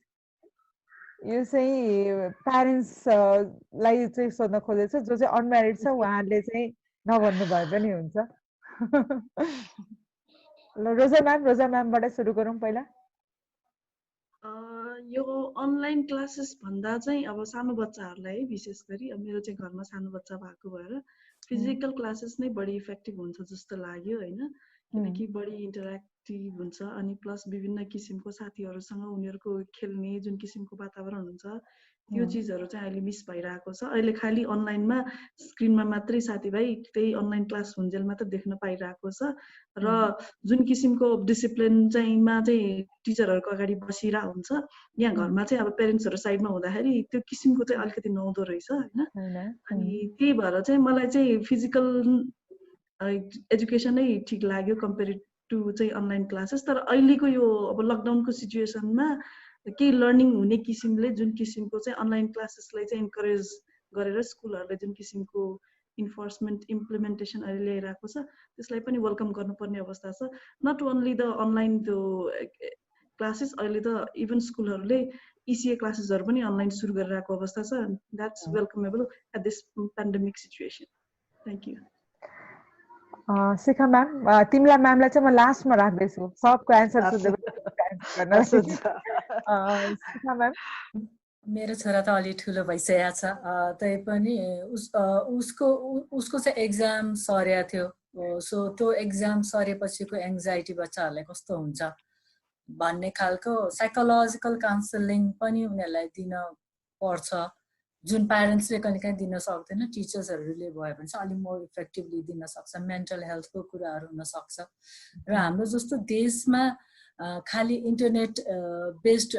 You say parents लाई चाहिँ सोध्न खोजेछ जो चाहिँ unmarried छ उहाँहरूले चाहिँ नभन्नु भए पनि हुन्छ. रोजा म्यामबाट सुरु गरौँ पहिला। यो अनलाइन क्लासेस भन्दा चाहिँ अब सानो बच्चाहरूलाई विशेष गरी अब मेरो चाहिँ घरमा सानो बच्चा भएको भएर फिजिकल क्लासेस नै बढी इफेक्टिभ हुन्छ जस्तो लाग्यो होइन, किनकि बढी इन्टरेक्टिभ हुन्छ अनि प्लस विभिन्न किसिमको साथीहरूसँग उनीहरूको खेल्ने जुन किसिमको वातावरण हुन्छ त्यो चिजहरू चाहिँ अहिले मिस भइरहेको छ। अहिले खालि अनलाइनमा स्क्रिनमा मात्रै साथीभाइ त्यही अनलाइन क्लास हुन्जेल मात्र देख्न पाइरहेको छ र जुन किसिमको डिसिप्लिन चाहिँ टिचरहरूको अगाडि बसिरहेको हुन्छ यहाँ घरमा चाहिँ अब पेरेन्ट्सहरू साइडमा हुँदाखेरि त्यो किसिमको चाहिँ अलिकति नहुँदो रहेछ होइन। अनि त्यही भएर चाहिँ मलाई चाहिँ फिजिकल एजुकेसन नै ठिक लाग्यो कम्पेरिड टु चाहिँ अनलाइन क्लासेस। तर अहिलेको यो अब लकडाउनको सिचुएसनमा केही लर्निङ हुने किसिमले जुन किसिमको चाहिँ अनलाइन क्लासेसलाई चाहिँ इन्करेज गरेर स्कुलहरूले जुन किसिमको इन्फोर्समेन्ट इम्प्लिमेन्टेसन अहिले ल्याइरहेको छ त्यसलाई पनि वेलकम गर्नुपर्ने अवस्था छ। नट ओन्ली द अनलाइन त्यो क्लासेस, अहिले त इभन स्कुलहरूले ECA क्लासेसहरू पनि अनलाइन सुरु गरिरहेको अवस्था छ। That's welcomeable at this pandemic situation. Thank you. Shikha ma'am, तिमीलाई म्यामलाई चाहिँ म लास्टमा राख्दैछु, सबको एन्सर मेरो छोरा त अलि ठुलो भइसकेको छ, तैपनि उसको चाहिँ एक्जाम सरेको थियो। सो त्यो एक्जाम सरेपछिको एङ्जाइटी बच्चाहरूलाई कस्तो हुन्छ भन्ने खालको साइकोलोजिकल काउन्सिलिङ पनि उनीहरूलाई दिन पर्छ, जुन प्यारेन्ट्सले कहिलेकाहीँ दिन सक्दैन। टिचर्सहरूले भयो भने चाहिँ अलिक मोर इफेक्टिभली दिन सक्छ। मेन्टल हेल्थको कुराहरू हुनसक्छ। र हाम्रो जस्तो देशमा खालि इन्टरनेट बेस्ड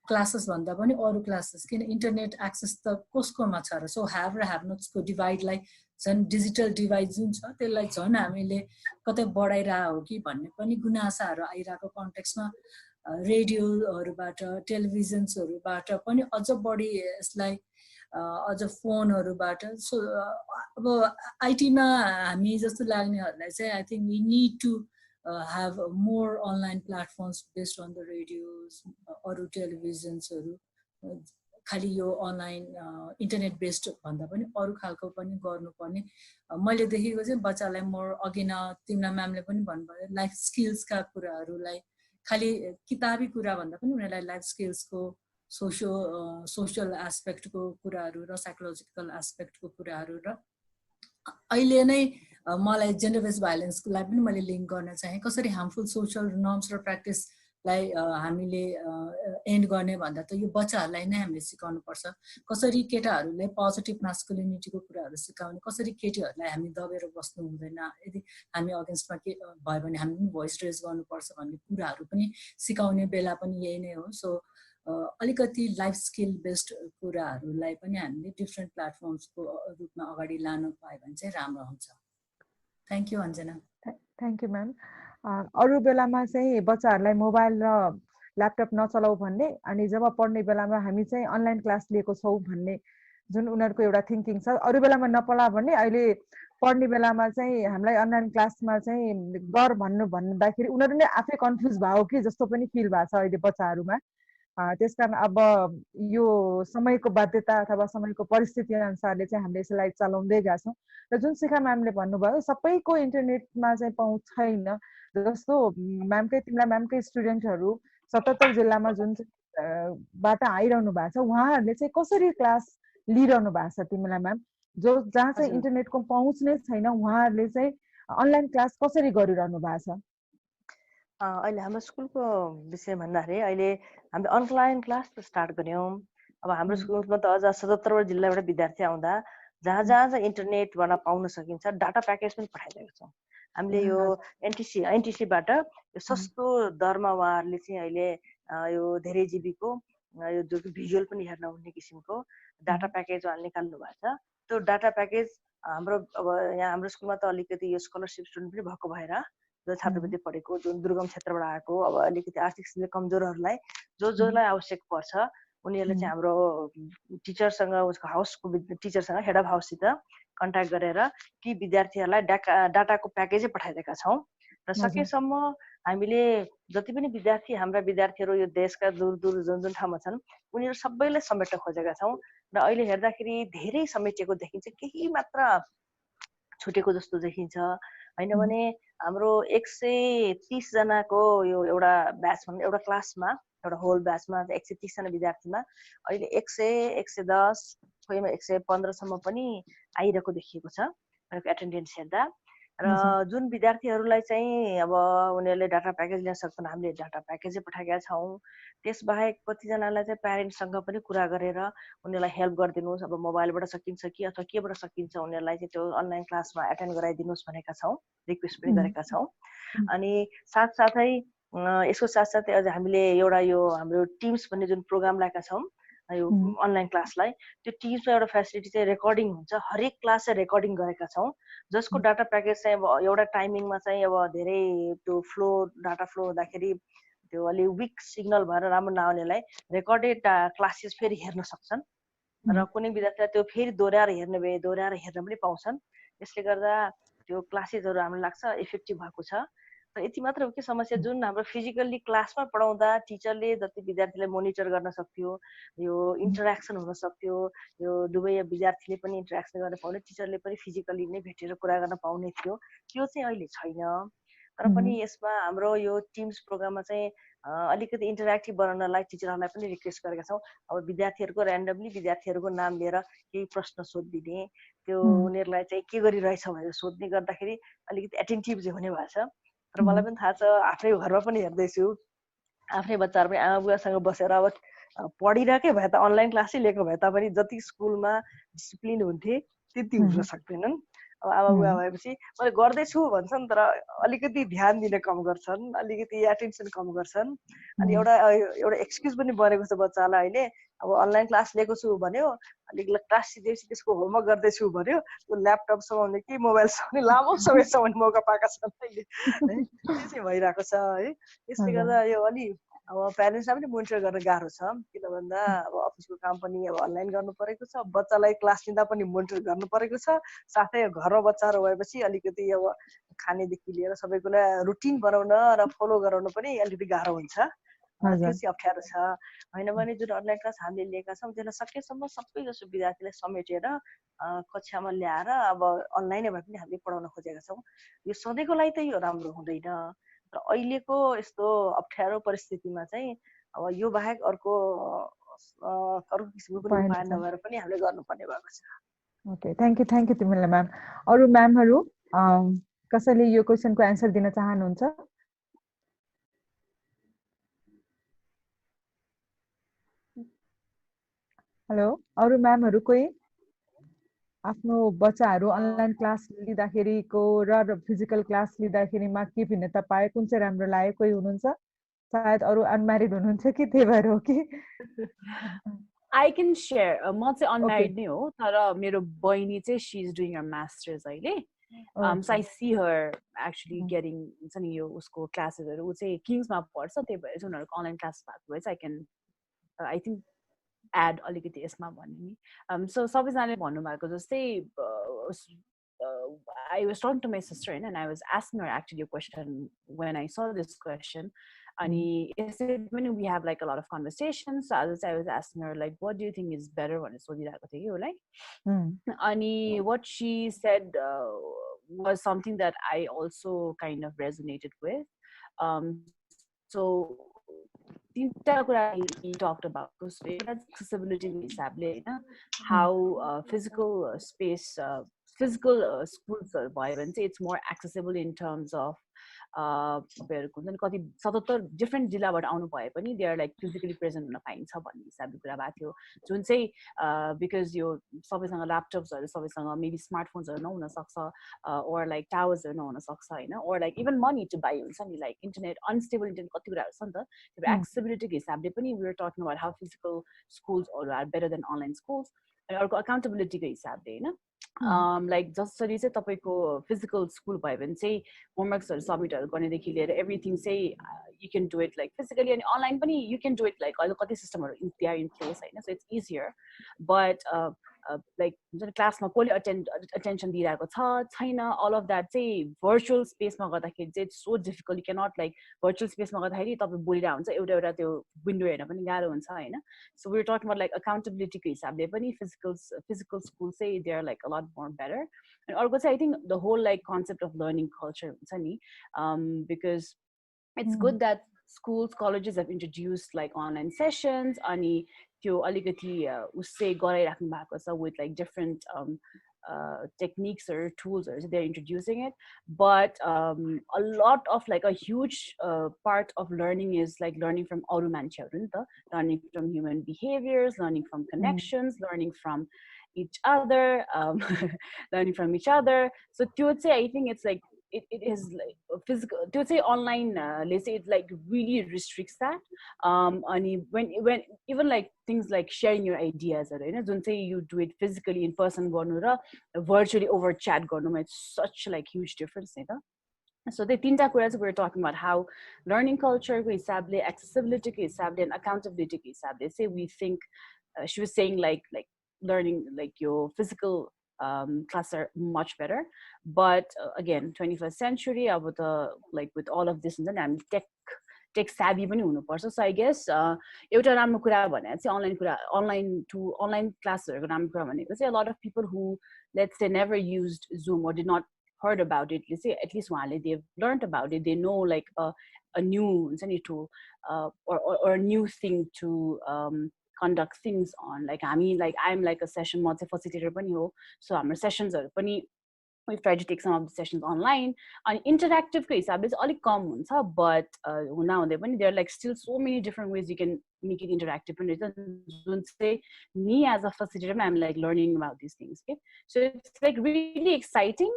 क्लासेस भन्दा पनि अरू क्लासेस, किन इन्टरनेट एक्सेस त कसकोमा छ र। सो ह्याभ र ह्याभ नट्सको डिभाइडलाई झन् डिजिटल डिभाइड जुन छ त्यसलाई झन् हामीले कतै बढाइरहेको हो कि भन्ने पनि गुनासाहरू आइरहेको कन्टेक्स्टमा रेडियोहरूबाट टेलिभिजन्सहरूबाट पनि अझ बढी यसलाई अझ फोनहरूबाट। सो अब आइटीमा हामी जस्तो लाग्नेहरूलाई चाहिँ I think we need to have more online platforms based on the radios, अरू टेलिभिजन्सहरू, खालि यो अनलाइन इन्टरनेट बेस्ड भन्दा पनि अरू खालको पनि गर्नुपर्ने। मैले देखेको चाहिँ बच्चालाई मोर अघि तिमीलाई म्यामले पनि भन्नुभयो लाइफ स्किल्सका कुराहरूलाई, खालि किताबी कुरा भन्दा पनि उनीहरूलाई लाइफ स्किल्सको सोसियल एस्पेक्टको कुराहरू र साइकोलोजिकल एस्पेक्टको कुराहरू र अहिले नै मलाई जेन्डर बेस्ड भाइलेन्सलाई पनि मैले लिङ्क गर्न चाहेँ। कसरी हार्मफुल सोसियल नर्म्स र प्र्याक्टिसलाई हामीले एन्ड गर्ने भन्दा त यो बच्चाहरूलाई नै हामीले सिकाउनु पर्छ। कसरी केटाहरूले पोजिटिभ मास्कुलिनिटीको कुराहरू सिकाउने, कसरी केटीहरूलाई हामी दबेर बस्नु हुँदैन, यदि हामी अगेन्स्टमा के भयो भने हामी पनि भोइस रेज गर्नुपर्छ भन्ने कुराहरू पनि सिकाउने बेला पनि यही नै हो। सो अलिकति लाइफ स्किल बेस्ड कुराहरूलाई पनि हामीले डिफ्रेन्ट प्लेटफर्म्सको रूपमा अगाडि लान पायो भने चाहिँ राम्रो हुन्छ। Thank you Anjana. Thank you ma'am. अरू बेलामा चाहिँ बच्चाहरूलाई मोबाइल र ल्यापटप नचलाऊ भन्ने, अनि जब पढ्ने बेलामा हामी चाहिँ अनलाइन क्लास लिएको छौँ भन्ने जुन उनीहरूको एउटा थिङ्किङ छ, अरू बेलामा नपढा भन्ने, अहिले पढ्ने बेलामा चाहिँ हामीलाई अनलाइन क्लासमा चाहिँ गर भन्दाखेरि उनीहरू नै आफै कन्फ्युज भयो कि जस्तो पनि फिल भएको छ अहिले बच्चाहरूमा। त्यस कारण अब यो समयको बाध्यता अथवा समयको परिस्थिति अनुसारले चाहिँ हामीले यसलाई चलाउँदै गएका छौँ। र जुन शिखा म्यामले भन्नुभयो सबैको इन्टरनेटमा चाहिँ पहुँच छैन, जस्तो तिमीलाई म्यामकै स्टुडेन्टहरू 77 जिल्लामा जुन बाट आइरहनु भएको छ, उहाँहरूले चाहिँ कसरी क्लास लिइरहनु भएको छ तिमीलाई म्याम, जहाँ चाहिँ इन्टरनेटको पहुँच नै छैन, उहाँहरूले चाहिँ अनलाइन क्लास कसरी गरिरहनु भएको छ? अहिले हाम्रो स्कुलको विषय भन्दाखेरि अहिले हामीले अनलाइन क्लास त स्टार्ट गऱ्यौँ। अब हाम्रो स्कुलमा त अझ 77 जिल्लाबाट विद्यार्थी आउँदा जहाँ चाहिँ इन्टरनेटबाट पाउन सकिन्छ डाटा प्याकेज पनि पठाइदिएको छौँ हामीले। यो एनटिसीबाट यो सस्तो दरमा उहाँहरूले चाहिँ अहिले यो धेरै जिबीको यो जो भिजुअल पनि हेर्न हुने किसिमको डाटा प्याकेज उहाँले निकाल्नु भएको छ। त्यो डाटा प्याकेज हाम्रो अब यहाँ हाम्रो स्कुलमा त अलिकति यो स्कलरसिप स्टुडेन्ट पनि भएको भएर जो छात्रवृत्ति पढेको जुन दुर्गम क्षेत्रबाट आएको अब अलिकति आर्थिक स्थिति कमजोरहरूलाई जसलाई आवश्यक पर्छ उनीहरूले चाहिँ हाम्रो टिचरसँग उसको हाउसको टिचरसँग हेड अफ हाउससित कन्ट्याक्ट गरेर ती विद्यार्थीहरूलाई डाटाको प्याकेजै पठाइदिएका छौँ। र सकेसम्म हामीले जति पनि विद्यार्थी हाम्रा विद्यार्थीहरू यो देशका दूर दूर जुन जुन ठाउँमा छन् उनीहरू सबैलाई समेट्न खोजेका छौँ। र अहिले हेर्दाखेरि धेरै समेटिएको देखिन्छ, केही मात्र छुटेको जस्तो देखिन्छ। होइन भने हाम्रो 130 जनाको यो एउटा ब्याचमा एउटा क्लासमा एउटा होल ब्याचमा 130 जना विद्यार्थीमा अहिले 100 110 खोइमा 115 सम्म पनि आइरहेको देखिएको छ उनीहरूको एटेन्डेन्स हेर्दा र जुन विद्यार्थीहरूलाई चाहिँ अब उनीहरूले डाटा प्याकेज लिन सक्छन् हामीले डाटा प्याकेजै पठाएका छौँ त्यसबाहेक कतिजनालाई चाहिँ प्यारेन्ट्ससँग पनि कुरा गरेर उनीहरूलाई हेल्प गरिदिनुहोस् अब मोबाइलबाट सकिन्छ कि अथवा केबाट सकिन्छ उनीहरूलाई चाहिँ त्यो अनलाइन क्लासमा एटेन्ड गराइदिनुहोस् भनेका छौँ रिक्वेस्ट पनि गरेका छौँ अनि साथसाथै यसको साथसाथै अझ हामीले एउटा यो हाम्रो टिम्स भन्ने जुन प्रोग्राम ल्याएका छौँ यो अनलाइन क्लासलाई त्यो टिम्समा एउटा फेसिलिटी चाहिँ रेकर्डिङ हुन्छ हरेक क्लास चाहिँ रेकर्डिङ गरेका छौँ जसको डाटा प्याकेज चाहिँ अब एउटा टाइमिङमा चाहिँ अब धेरै त्यो डाटा फ्लो हुँदाखेरि त्यो अलि विक सिग्नल भएर राम्रो नआउनेलाई रेकर्डेड क्लासेस फेरि हेर्न सक्छन् र कुनै विद्यार्थीलाई त्यो फेरि दोहोऱ्याएर हेर्न पनि पाउँछन् यसले गर्दा त्यो क्लासेसहरू हामीलाई लाग्छ इफेक्टिभ भएको छ र यति मात्र हो कि समस्या जुन हाम्रो फिजिकल्ली क्लासमा पढाउँदा टिचरले जति विद्यार्थीलाई मोनिटर गर्न सक्थ्यो यो इन्टरेक्सन हुन सक्थ्यो यो दुवै विद्यार्थीले पनि इन्टरेक्सन गर्न पाउने टिचरले पनि फिजिकल्ली नै भेटेर कुरा गर्न पाउने थियो त्यो चाहिँ अहिले छैन तर पनि यसमा हाम्रो यो टिम्स प्रोग्राममा चाहिँ अलिकति इन्टरेक्टिभ बनाउनलाई टिचरहरूलाई पनि रिक्वेस्ट गरेका छौँ अब विद्यार्थीहरूको ऱ्यान्डमली विद्यार्थीहरूको नाम लिएर केही प्रश्न सोधिदिने त्यो उनीहरूलाई चाहिँ के गरिरहेछ भनेर सोध्ने गर्दाखेरि अलिकति एटेन्टिभ चाहिँ हुने भएको छ र मलाई पनि थाहा छ आफ्नै घरमा पनि हेर्दैछु आफ्नै बच्चाहरू पनि आमा बुवासँग बसेर अब पढिरहेकै भए त अनलाइन क्लासै लिएको भए तापनि जति स्कुलमा डिसिप्लिन हुन्थे त्यति हुन सक्दैनन् अब आमा बुवा भएपछि मैले गर्दैछु भन्छन् तर अलिकति ध्यान दिन कम गर्छन् अलिकति एटेन्सन कम गर्छन् अनि एउटा एक्सक्युज पनि बनेको छ बच्चालाई अहिले अब अनलाइन क्लास लिएको छु भन्यो अलिक क्लास सिधेपछि त्यसको होमवर्क गर्दैछु भन्यो त्यो ल्यापटप समाउने कि मोबाइल समाउने लामो समय समाउने मौका पाएका छन् अहिले है त्यो चाहिँ भइरहेको छ है त्यसले गर्दा यो अलि अब प्यारेन्ट्सलाई पनि मोनिटर गर्न गाह्रो छ किन भन्दा अब अफिसको काम पनि अब अनलाइन गर्नु परेको छ बच्चालाई क्लास लिँदा पनि मोनिटर गर्नु परेको छ साथै घरमा बच्चाहरू भएपछि अलिकति अब खानेदेखि लिएर सबै कुरा रुटिन बनाउन र फलो गराउन पनि अलिकति गाह्रो हुन्छ त्यो चाहिँ अप्ठ्यारो छ होइन भने जुन अनलाइन क्लास हामीले लिएका छौँ त्यसलाई सकेसम्म सबै जसो विद्यार्थीलाई समेटेर कक्षामा ल्याएर अब अनलाइनै भए पनि हामीले पढाउन खोजेका छौँ यो सधैँको लागि त यो राम्रो हुँदैन र अहिलेको यस्तो अप्ठ्यारो परिस्थितिमा चाहिँ अब यो बाहेक अर्को किसिमको पनि उपाय नभएर पनि हामीले गर्नुपर्ने भएको छ ओके थ्याङ्क यू तिमीलाई म्याम अरू म्यामहरू कसैले यो क्वेसनको एन्सर दिन चाहनुहुन्छ हेलो अरू म्यामहरू कोही आफ्नो बच्चाहरू अनलाइन क्लास लिँदाखेरिको र फिजिकल क्लास लिँदाखेरिमा के भिन्नता पाए कुन चाहिँ राम्रो लाग्यो कोही हुनुहुन्छ सायद अरू अनम्यारिड हुनुहुन्छ कि त्यही भएर हो कि I can share. म चाहिँ अनम्यारिड नै हो तर मेरो बहिनी चाहिँ she is doing her masters अहिले so I see her actually getting हुन्छ नि यो उसको क्लासेसहरू ऊ चाहिँ किङ्समा पढ्छ त्यही भएर चाहिँ उनीहरूको अनलाइन क्लास भएको भए चाहिँ I can I think add अलिकति यसमा भन्ने नि सो सबैजनाले भन्नुभएको जस्तै I was talking to my sister and I was asking her actually a question when I saw this question. And when we have like a lot of conversations, so I was asking her like, what do you think is better when it's like? What she said was something that I also kind of resonated with. So he talked about accessibility, how physical space, physical schools are vibrant. It's more accessible in terms of different जिल्लाबाट आउनु भए पनि they are like physically present हुन पाइन्छ भन्ने हिसाबले कुरा भएको थियो जुन चाहिँ because यो सबैसँग ल्यापटप्सहरु सबैसँग maybe स्मार्टफोन्सहरु नहुन सक्छ or like टावर्सहरु नहुन सक्छ हैन or like even money to buy हुन्छ नि like internet unstable internet कति कुराहरु छ नि त त्यो accessibility को हिसाबले पनि we were talking about how physical schools are better than online schools and अर्को accountability को हिसाबले हैन like जसरी चाहिँ तपाईको physical school भयो भने चाहिँ homeworksहरु सबमिटहरु गर्नेदेखि लिएर everything say you can do it like physically and online पनि you can do it like अहिले कति सिस्टमहरु they are in place हैन so it's easier but like हुन्छ नि क्लासमा कसले अटेन्सन दिइरहेको छैन अल अफ द्याट चाहिँ भर्चुअल स्पेसमा गर्दाखेरि चाहिँ so difficult you cannot like virtual स्पेसमा गर्दाखेरि तपाईँ बोलिरहेको हुन्छ एउटा त्यो विन्डो हेर्न पनि गाह्रो हुन्छ होइन so we talking about like अकाउन्टेबिलिटीको हिसाबले पनि फिजिकल स्कुल चाहिँ they are like a lot more better अनि अर्को चाहिँ I think the whole like concept of learning culture हुन्छ नि because it's good that schools, colleges have introduced like online sessions अनि त्यो अलिकति उससे गराइराख्नु भएको छ with like different techniques or tools or they're introducing it but a lot of like a huge part of learning is like learning from अरू मान्छेहरू नि त learning from human behaviors learning from connections learning from each other learning from each other so त्यो चाहिँ I think it's like it is like physical to say online let's say it like really restricts that and when even like things like sharing your ideas or you know don't say you do it physically in person garnu ra virtually over chat garnu ma it's such like huge difference ni so the tinta kuras we're talking about how learning culture ko hisabले accessibility ko hisabले and accountability ko hisabले say we think she was saying like learning like your physical classes are much better but again 21st century about the like with all of this and then I'm tech savvy पनि हुनु पर्छ so I guess एउटा राम्रो कुरा भने चाहिँ online क्लासहरुको राम्रो कुरा भनेको चाहिँ a lot of people who let's say never used Zoom or did not heard about it let's say at least while they've learned about it they know like a new tool or a new thing to conduct things on like I mean like I'm like a session facilitator pani ho so our sessions are pani we've tried to take some of the sessions online and interactive ko hisable chahi alik kam huncha but now there are like still so many different ways you can make it interactive and don't say me as a facilitator I'm like learning about these things okay so it's like really exciting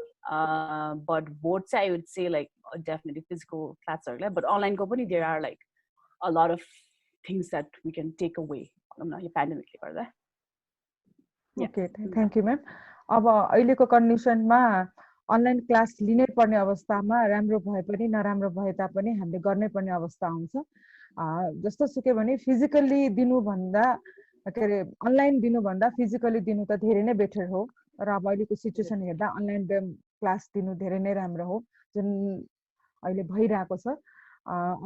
but both I would say like definitely physical classes are but online ko pani there are like a lot of things that we can take away यो पेन्डेमिकले गर्दा okay thank you ma'am अब अहिलेको कन्डिसनमा online class लिनै पर्ने अवस्थामा राम्रो भए पनि नराम्रो भए तापनि हामीले गर्नै पर्ने अवस्था आउँछ जस्तो सुके भने फिजिकली दिनु भन्दा के रे अनलाइन दिनु भन्दा फिजिकली दिनु त धेरै नै बेटर हो र अब अहिलेको सिचुएसन हेर्दा अनलाइन क्लास दिनु धेरै नै राम्रो हो जुन अहिले भइरहेको छ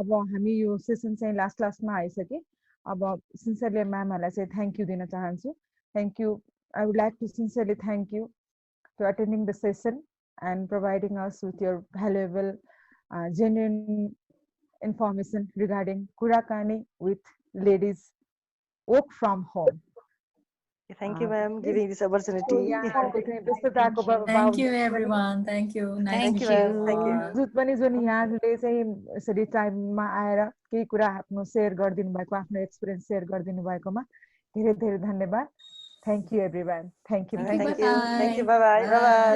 अब हामी यो सेसन चाहिँ लास्टमा आइसके अब सिन्सियरली म्यामहरुलाई चाहिँ थ्यांक यू दिन चाहन्छु thank you I would like to sincerely thank you to attending the session and providing us with your valuable genuine information regarding Kurakani with ladies work from home. Thank you, ma'am, giving this opportunity. Thank you, everyone. Thank you. Thank you, ma'am. Thank you. जुन पनि जुन यहाँले चाहिँ यसरी टाइममा आएर केही कुरा आफ्नो शेयर गरिदिनु भएको आफ्नो एक्सपिरियन्स शेयर गरिदिनु भएकोमा धेरै धेरै धन्यवाद. Thank you, everyone. Thank you. Thank you. Bye bye. Bye bye.